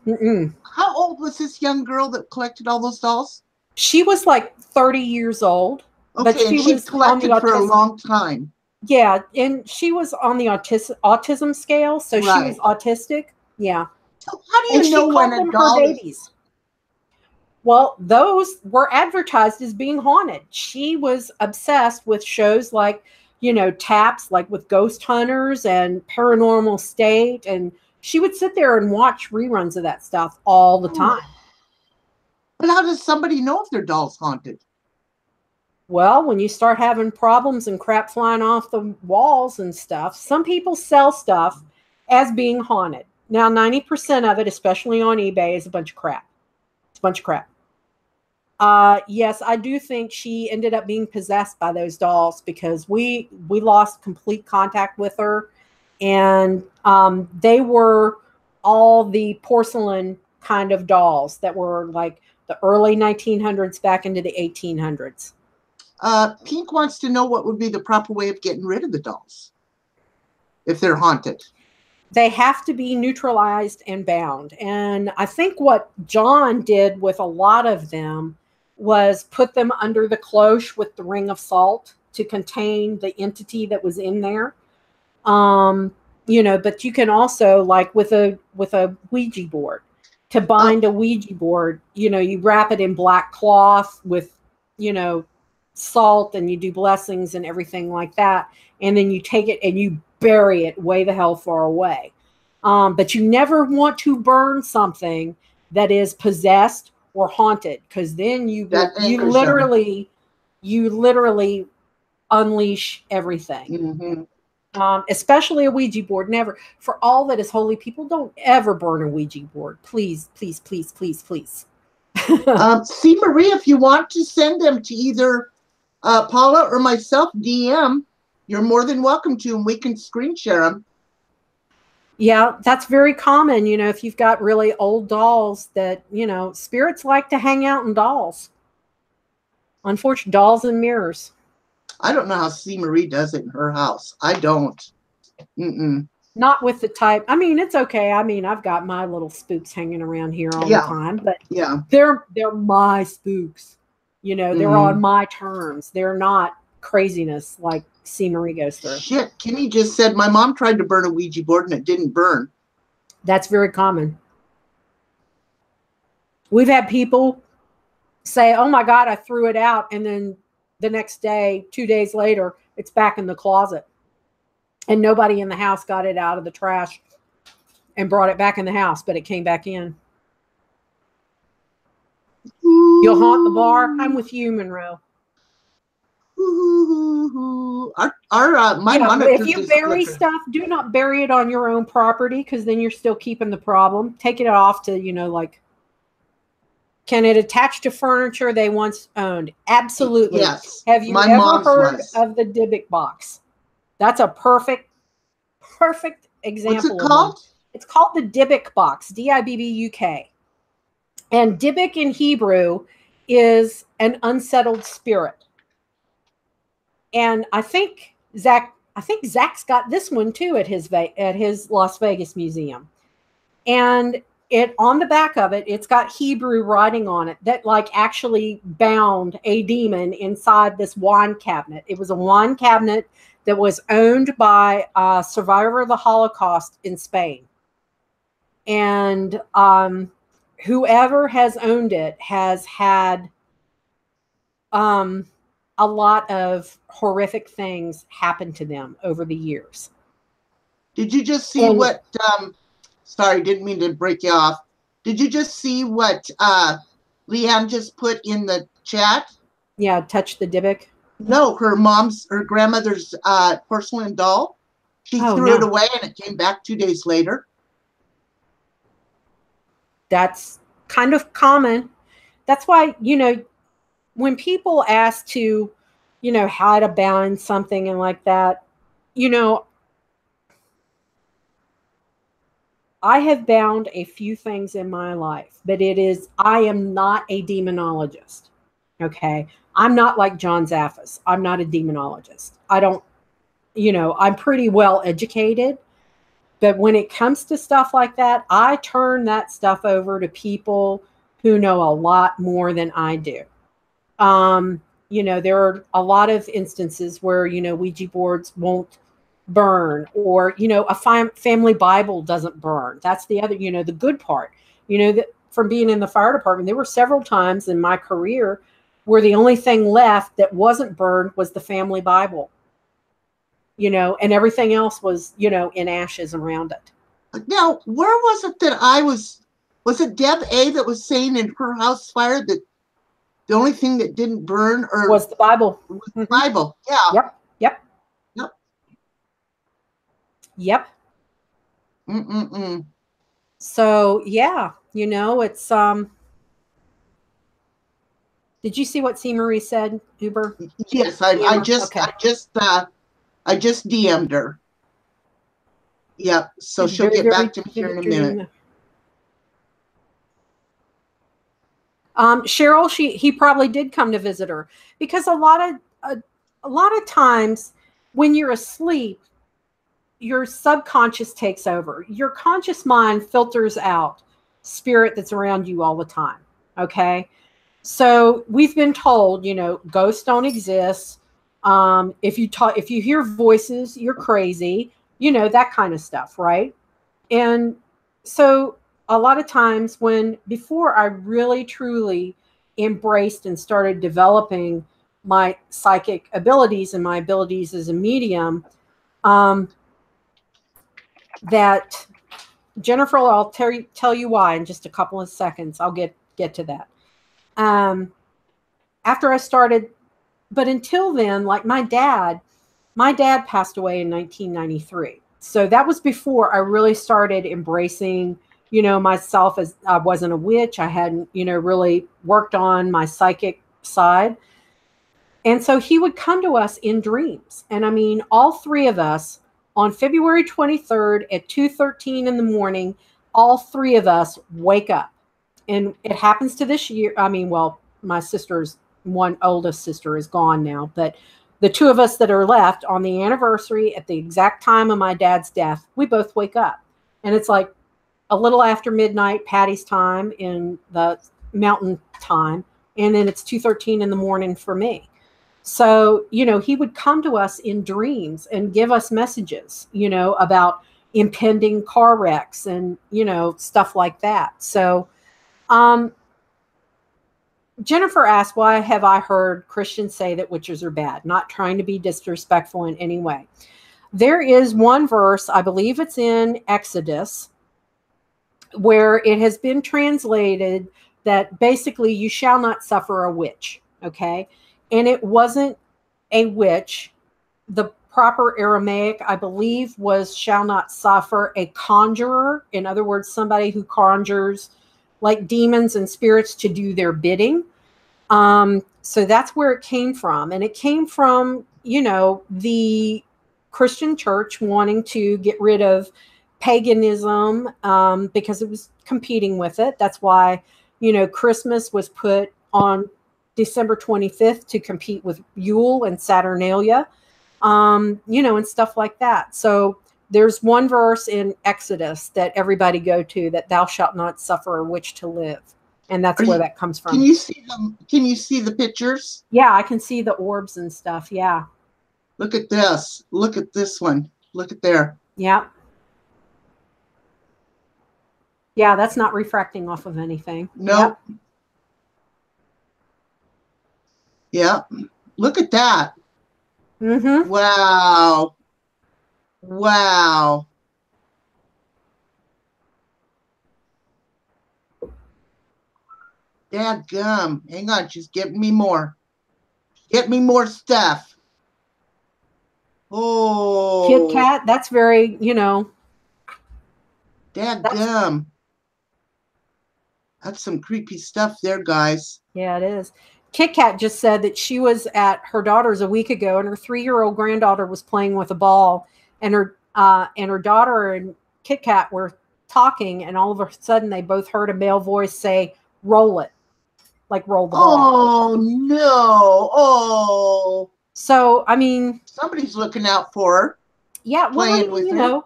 Mm-mm. how old was this young girl that collected all those dolls? She was like 30 years old. Okay, but and she collected for a long time. Yeah, and she was on the autism scale, so Right. she was autistic. Yeah. So how do you know when a doll her babies? Well, those were advertised as being haunted. She was obsessed with shows like, Taps, like with Ghost Hunters and Paranormal State, and she would sit there and watch reruns of that stuff all the time. But how does somebody know if their doll's haunted? Well, when you start having problems and crap flying off the walls and stuff, some people sell stuff as being haunted. Now, 90% of it, especially on eBay, is a bunch of crap. It's a bunch of crap. Yes, I do think she ended up being possessed by those dolls because we lost complete contact with her, and they were all the porcelain kind of dolls that were like the early 1900s back into the 1800s. Pink wants to know what would be the proper way of getting rid of the dolls if they're haunted. They have to be neutralized and bound. And I think what John did with a lot of them was put them under the cloche with the ring of salt to contain the entity that was in there. But you can also, like with a Ouija board, to bind a Ouija board, you wrap it in black cloth with, salt, and you do blessings and everything like that. And then you take it and you bury it way the hell far away. But you never want to burn something that is possessed or haunted, because then you literally unleash everything. Mm-hmm. Especially a Ouija board. Never, for all that is holy, people don't ever burn a Ouija board. Please, please, please, please, please. See, Marie, if you want to send them to either Paula or myself, DM, you're more than welcome to, and we can screen share them. Yeah, that's very common. If you've got really old dolls that, spirits like to hang out in dolls. Unfortunately, dolls and mirrors. I don't know how C. Marie does it in her house. I don't. Mm-mm. Not with the type. I mean, it's okay. I mean, I've got my little spooks hanging around here all the time, but they're my spooks. They're on my terms. They're not craziness like C. Marie goes through. Shit, Kimmy just said my mom tried to burn a Ouija board and it didn't burn. That's very common. We've had people say, oh my God, I threw it out. And then the next day, 2 days later, it's back in the closet. And nobody in the house got it out of the trash and brought it back in the house, but it came back in. You'll haunt the bar? I'm with you, Monroe. My monitor, if you bury stuff, do not bury it on your own property, because then you're still keeping the problem. Take it off to, can it attach to furniture they once owned? Absolutely. Yes. Have you ever heard of the Dybbuk box? That's a perfect example. What's it called? It's called the Dybbuk box, Dibbuk. And Dybbuk in Hebrew is an unsettled spirit. And I think Zach's got this one too at his Las Vegas museum. And it, on the back of it, it's got Hebrew writing on it that actually bound a demon inside this wine cabinet. It was a wine cabinet that was owned by a survivor of the Holocaust in Spain. And whoever has owned it has had a lot of horrific things happen to them over the years. Did you just see what, sorry, didn't mean to break you off. Did you just see what Leanne just put in the chat? Yeah, touch the Dybbuk. No, her grandmother's porcelain doll. She threw it away and it came back 2 days later. That's kind of common. That's why, when people ask to, how to balance something and like that, I have bound a few things in my life, but I am not a demonologist. Okay. I'm not like John Zaffis. I'm not a demonologist. I don't, I'm pretty well educated, but when it comes to stuff like that, I turn that stuff over to people who know a lot more than I do. There are a lot of instances where, Ouija boards won't burn, or, a family Bible doesn't burn. That's the other, the good part, that from being in the fire department, there were several times in my career where the only thing left that wasn't burned was the family Bible, and everything else was, in ashes around it. Now, where was it that I was Was it Deb A that was saying in her house fire that the only thing that didn't burn or was the Bible. was the Bible? Yeah. Yep. Yep. Yep. Yep. Mm-mm-mm. So yeah, you know, it's did you see what C. Marie said, Uber? Yes, I just DM'd her. Yep. So she'll get back to me here in a minute. Cheryl, he probably did come to visit her, because a lot of times when you're asleep, your subconscious takes over. Your conscious mind filters out spirit that's around you all the time. Okay. So we've been told, you know, ghosts don't exist. If you hear voices, you're crazy, you know, that kind of stuff. Right. And so a lot of times before I really truly embraced and started developing my psychic abilities and my abilities as a medium, that Jennifer, I'll tell you why in just a couple of seconds. I'll get to that. After I started, but until then, like my dad passed away in 1993. So that was before I really started embracing, you know, myself as I wasn't a witch. I hadn't, you know, really worked on my psychic side. And so he would come to us in dreams. And I mean, all three of us on February 23rd at 2:13 in the morning, all three of us wake up. And it happens to this year. I mean, well, my one oldest sister is gone now, but the two of us that are left on the anniversary at the exact time of my dad's death, we both wake up. And it's like a little after midnight, Patty's time in the mountain time. And then it's 2:13 in the morning for me. So, you know, he would come to us in dreams and give us messages, you know, about impending car wrecks and, you know, stuff like that. So, Jennifer asked, why have I heard Christians say that witches are bad? Not trying to be disrespectful in any way. There is one verse, I believe it's in Exodus, where it has been translated that basically you shall not suffer a witch. Okay. And it wasn't a witch. The proper Aramaic, I believe, was shall not suffer a conjurer. In other words, somebody who conjures like demons and spirits to do their bidding. So that's where it came from. And it came from, you know, the Christian church wanting to get rid of paganism because it was competing with it. That's why, you know, Christmas was put on December 25th to compete with Yule and Saturnalia, you know, and stuff like that. So there's one verse in Exodus that everybody go to, that thou shalt not suffer a witch to live. And that's where that comes from. Can you see them? Can you see the pictures? Yeah, I can see the orbs and stuff. Yeah. Look at this. Look at this one. Look at there. Yeah. Yeah, that's not refracting off of anything. Nope. Yeah. Look at that. Mm-hmm. Wow. Wow. Dadgum. Hang on, she's getting me more. Get me more stuff. Oh. Kit Kat, that's very, you know. Dadgum. That's some creepy stuff there, guys. Yeah, it is. Kit Kat just said that she was at her daughter's a week ago, and her 3-year-old granddaughter was playing with a ball, and her daughter and Kit Kat were talking, and all of a sudden they both heard a male voice say, "Roll it," like roll the ball. Oh no! Oh. So I mean, somebody's looking out for her. Yeah, well, you know,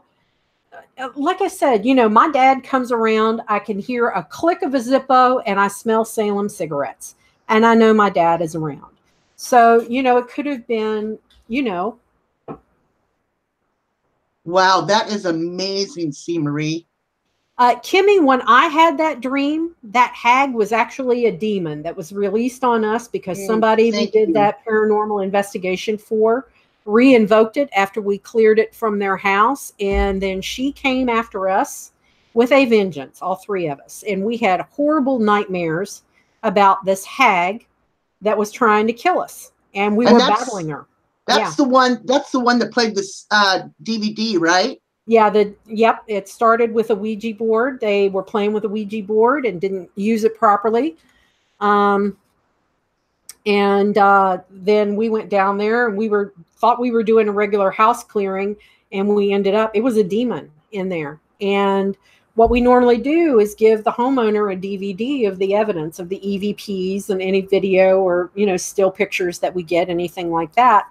like I said, you know, my dad comes around. I can hear a click of a Zippo, and I smell Salem cigarettes. And I know my dad is around. So, you know, it could have been, you know. Wow, that is amazing, C. Marie. Kimmy, when I had that dream, that hag was actually a demon that was released on us because somebody we did that paranormal investigation for re-invoked it after we cleared it from their house. And then she came after us with a vengeance, all three of us. And we had horrible nightmares about this hag that was trying to kill us. And we were battling her. That's the one that played this DVD, right? Yeah, yep. It started with a Ouija board. They were playing with a Ouija board and didn't use it properly. And then we went down there and thought we were doing a regular house clearing, and we ended up, it was a demon in there. And what we normally do is give the homeowner a DVD of the evidence of the EVPs and any video or, still pictures that we get, anything like that.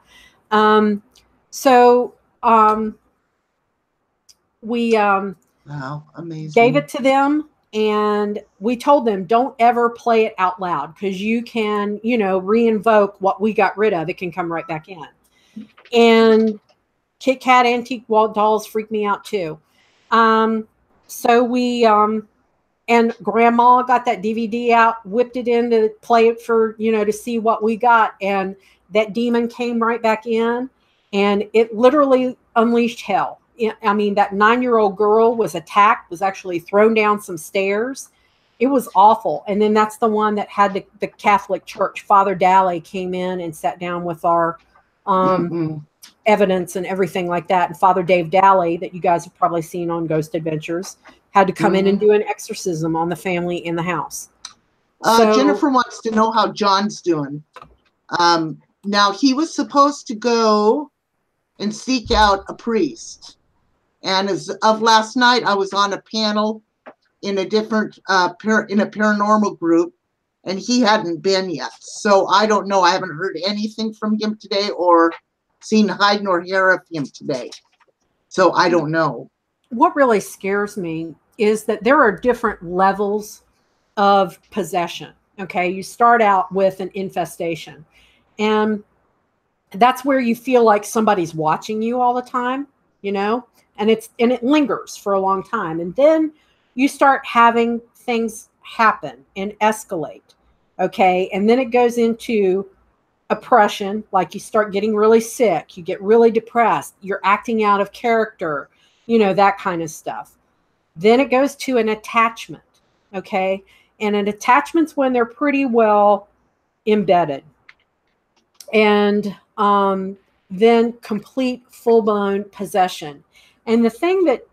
We wow, amazing. Gave it to them, and we told them, don't ever play it out loud, because you can, re-invoke what we got rid of. It can come right back in. And Kit Kat antique wall dolls freak me out too. So we and Grandma got that DVD out, whipped it in to play it for, to see what we got, and that demon came right back in, and it literally unleashed hell. I mean, that 9-year-old girl was attacked, was actually thrown down some stairs. It was awful. And then that's the one that had the Catholic Church. Father Daly came in and sat down with our evidence and everything like that. And Father Dave Daly, that you guys have probably seen on Ghost Adventures, had to come in and do an exorcism on the family in the house. Jennifer wants to know how John's doing. Now, he was supposed to go and seek out a priest. And as of last night, I was on a panel in a different, in a paranormal group, and he hadn't been yet. So I don't know. I haven't heard anything from him today or seen hide nor hair of him today. So I don't know. What really scares me is that there are different levels of possession. Okay. You start out with an infestation, and that's where you feel like somebody's watching you all the time, and it lingers for a long time. And then you start having things happen and escalate. Okay. And then it goes into oppression. Like you start getting really sick, you get really depressed, you're acting out of character, that kind of stuff. Then it goes to an attachment. Okay. And an attachment's when they're pretty well embedded. And then complete full-blown possession. And the thing that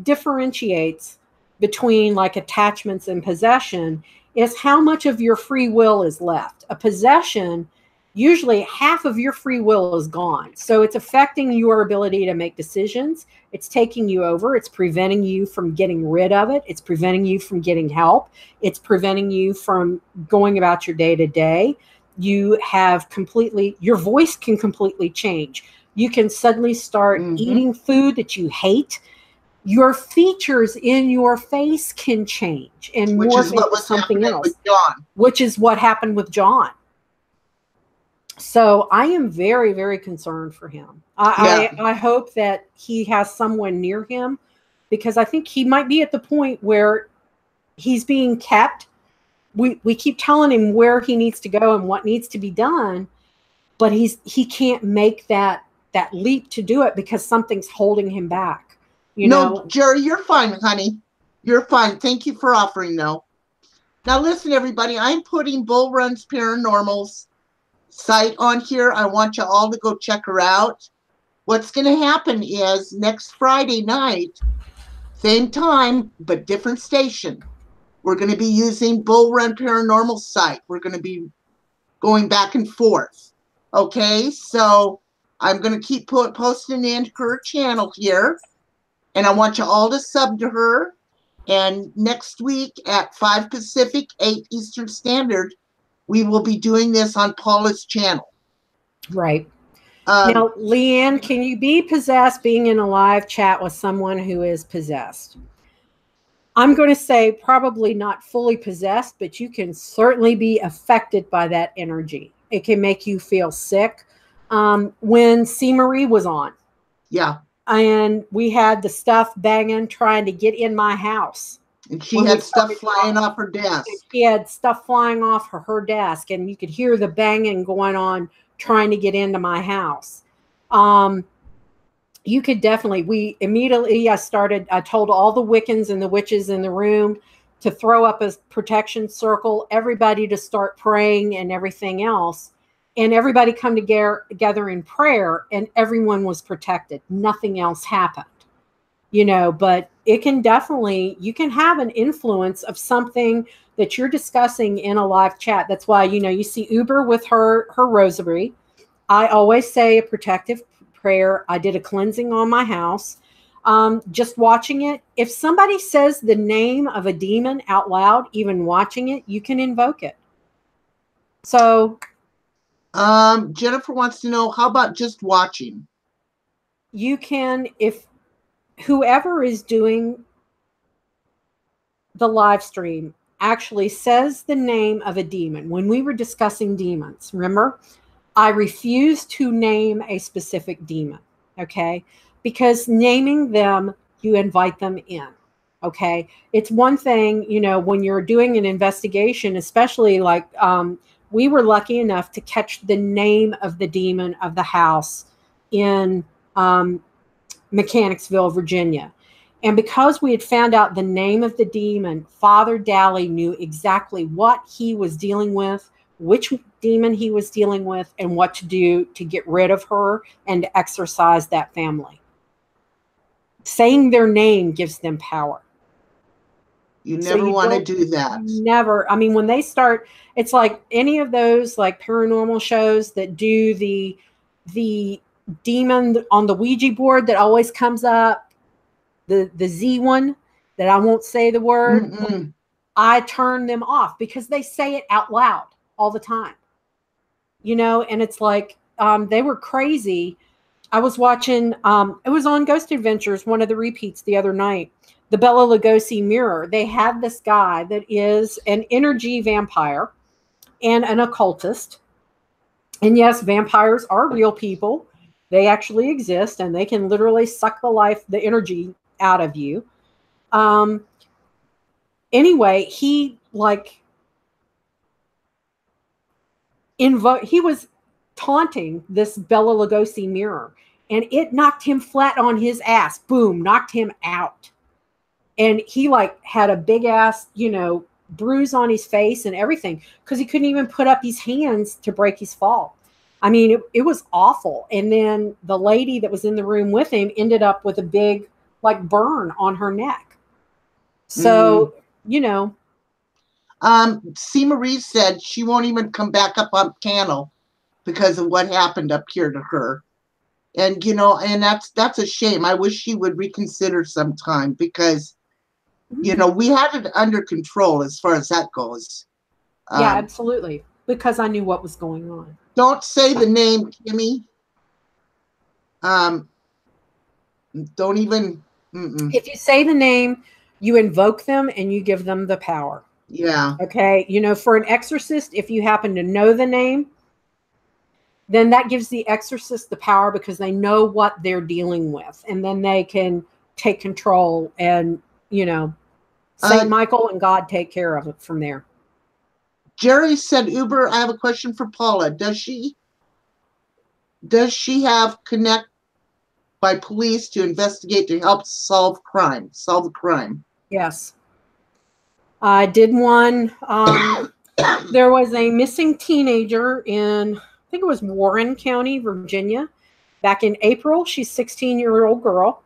differentiates between like attachments and possession is how much of your free will is left. A possession, usually half of your free will is gone. So it's affecting your ability to make decisions. It's taking you over. It's preventing you from getting rid of it. It's preventing you from getting help. It's preventing you from going about your day-to-day. You have your voice can completely change. You can suddenly start eating food that you hate. Your features in your face can change and morph into something else, which is what happened with John. So I am very, very concerned for him. I hope that he has someone near him, because I think he might be at the point where he's being kept. We keep telling him where he needs to go and what needs to be done, but he can't make that leap to do it because something's holding him back. No, Jerry, you're fine, honey. You're fine. Thank you for offering, though. Now, listen, everybody. I'm putting Bull Runs Paranormal's site on here. I want you all to go check her out. What's going to happen is next Friday night, same time, but different station, we're going to be using Bull Run Paranormal site. We're going to be going back and forth. Okay, so I'm going to keep posting in her channel here, and I want you all to sub to her. And next week at 5 Pacific, 8 Eastern Standard, we will be doing this on Paula's channel. Right. Now, Leanne, can you be possessed being in a live chat with someone who is possessed? I'm going to say probably not fully possessed, but you can certainly be affected by that energy. It can make you feel sick. When C. Marie was on. Yeah. And we had the stuff banging, trying to get in my house. And she had stuff flying off her desk. She had stuff flying off her desk, and you could hear the banging going on, trying to get into my house. you could definitely, I told all the Wiccans and the witches in the room to throw up a protection circle, everybody to start praying and everything else. And everybody come together in prayer, and everyone was protected. Nothing else happened, but it can definitely, you can have an influence of something that you're discussing in a live chat. That's why, you see Uber with her rosary. I always say a protective prayer. I did a cleansing on my house. Just watching it. If somebody says the name of a demon out loud, even watching it, you can invoke it. So, Jennifer wants to know, how about just watching? You can, if whoever is doing the live stream actually says the name of a demon. When we were discussing demons, remember, I refused to name a specific demon, okay? Because naming them, you invite them in, okay? It's one thing, when you're doing an investigation, especially like we were lucky enough to catch the name of the demon of the house in Mechanicsville, Virginia. And because we had found out the name of the demon, Father Dally knew exactly what he was dealing with, which demon he was dealing with, and what to do to get rid of her and to exorcise that family. Saying their name gives them power. You never want to do that. Never. I mean, when they start, it's like any of those like paranormal shows that do the demon on the Ouija board that always comes up, the Z one that I won't say the word. Mm-mm. I turn them off because they say it out loud all the time, and it's like, they were crazy. I was watching, it was on Ghost Adventures, one of the repeats the other night, the Bela Lugosi mirror. They had this guy that is an energy vampire and an occultist. And yes, vampires are real people. They actually exist, and they can literally suck the energy out of you. Anyway, he was taunting this Bela Lugosi mirror, and it knocked him flat on his ass. Boom, knocked him out. And he had a big ass, bruise on his face and everything because he couldn't even put up his hands to break his fall. I mean, it was awful. And then the lady that was in the room with him ended up with a big burn on her neck. So, C. Marie said she won't even come back up on panel because of what happened up here to her. And, and that's a shame. I wish she would reconsider sometime because, we had it under control as far as that goes. Yeah, absolutely. Because I knew what was going on. Don't say the name, Kimmy. Don't even. Mm-mm. If you say the name, you invoke them and you give them the power. Yeah. Okay. For an exorcist, if you happen to know the name, then that gives the exorcist the power because they know what they're dealing with. And then they can take control and, Saint Michael and God take care of it from there. Jerry said, Uber, I have a question for Paula. Does she have connect by police to investigate to help solve the crime? Yes. I did one. There was a missing teenager in, I think it was Warren County, Virginia, back in April. She's a 16-year-old girl.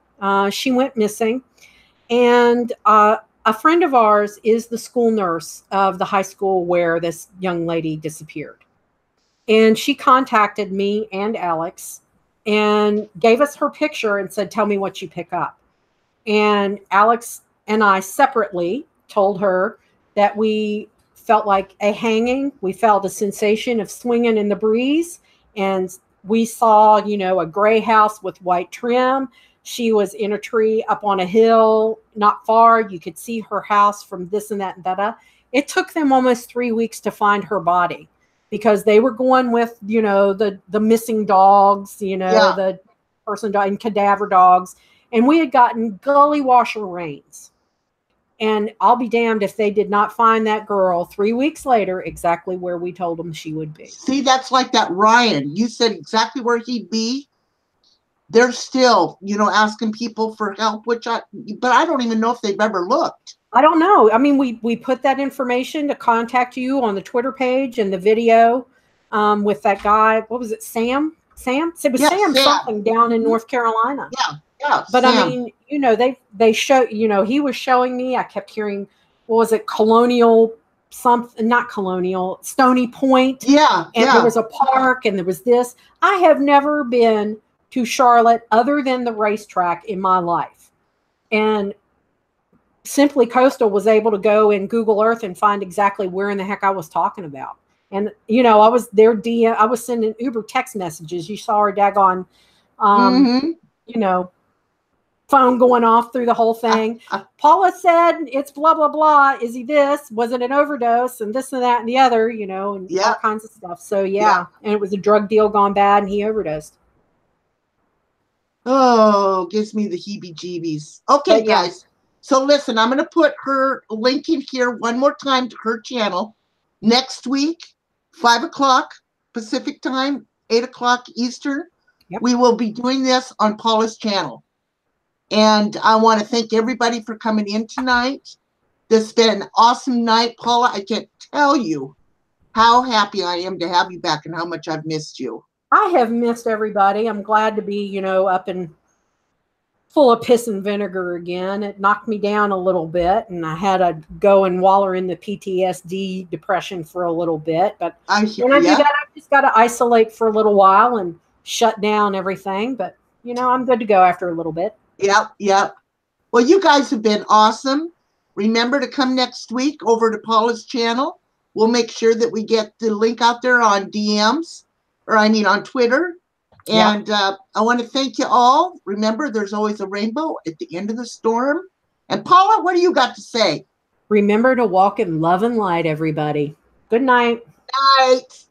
She went missing. And a friend of ours is the school nurse of the high school where this young lady disappeared. And she contacted me and Alex and gave us her picture and said, tell me what you pick up. And Alex and I separately told her that we felt like a hanging. We felt a sensation of swinging in the breeze. And we saw, a gray house with white trim. She was in a tree up on a hill, not far. You could see her house from this and that and that. It took them almost 3 weeks to find her body because they were going with, the missing dogs, the person died and cadaver dogs. And we had gotten gully washer rains. And I'll be damned if they did not find that girl 3 weeks later exactly where we told them she would be. See, that's like that Ryan. You said exactly where he'd be. they're still, asking people for help, but I don't even know if they've ever looked. I don't know. I mean, we put that information to contact you on the Twitter page and the video with that guy. What was it, Sam? Sam? It was Sam something down in North Carolina. Yeah. But Sam. I mean, they show, he was showing me, I kept hearing, what was it, Colonial something, not Colonial, Stony Point. Yeah. And there was a park and there was this. I have never been to Charlotte other than the racetrack in my life. And Simply Coastal was able to go in Google Earth and find exactly where in the heck I was talking about. And, I was there, I was sending Uber text messages. You saw her daggone, phone going off through the whole thing. Paula said it's blah, blah, blah. Is he this? Was it an overdose? And this and that and the other, and all kinds of stuff. So, yeah. And it was a drug deal gone bad and he overdosed. Oh, gives me the heebie-jeebies. Okay, guys. So listen, I'm going to put her link in here one more time to her channel. Next week, 5 o'clock Pacific time, 8 o'clock Eastern. Yep. We will be doing this on Paula's channel. And I want to thank everybody for coming in tonight. This has been an awesome night, Paula. I can't tell you how happy I am to have you back and how much I've missed you. I have missed everybody. I'm glad to be, up and full of piss and vinegar again. It knocked me down a little bit, and I had to go and waller in the PTSD depression for a little bit. But when I do that, I just got to isolate for a little while and shut down everything. But, I'm good to go after a little bit. Yep. Well, you guys have been awesome. Remember to come next week over to Paula's channel. We'll make sure that we get the link out there on DMs, on Twitter. And I want to thank you all. Remember, there's always a rainbow at the end of the storm. And Paula, what do you got to say? Remember to walk in love and light, everybody. Good night. Night.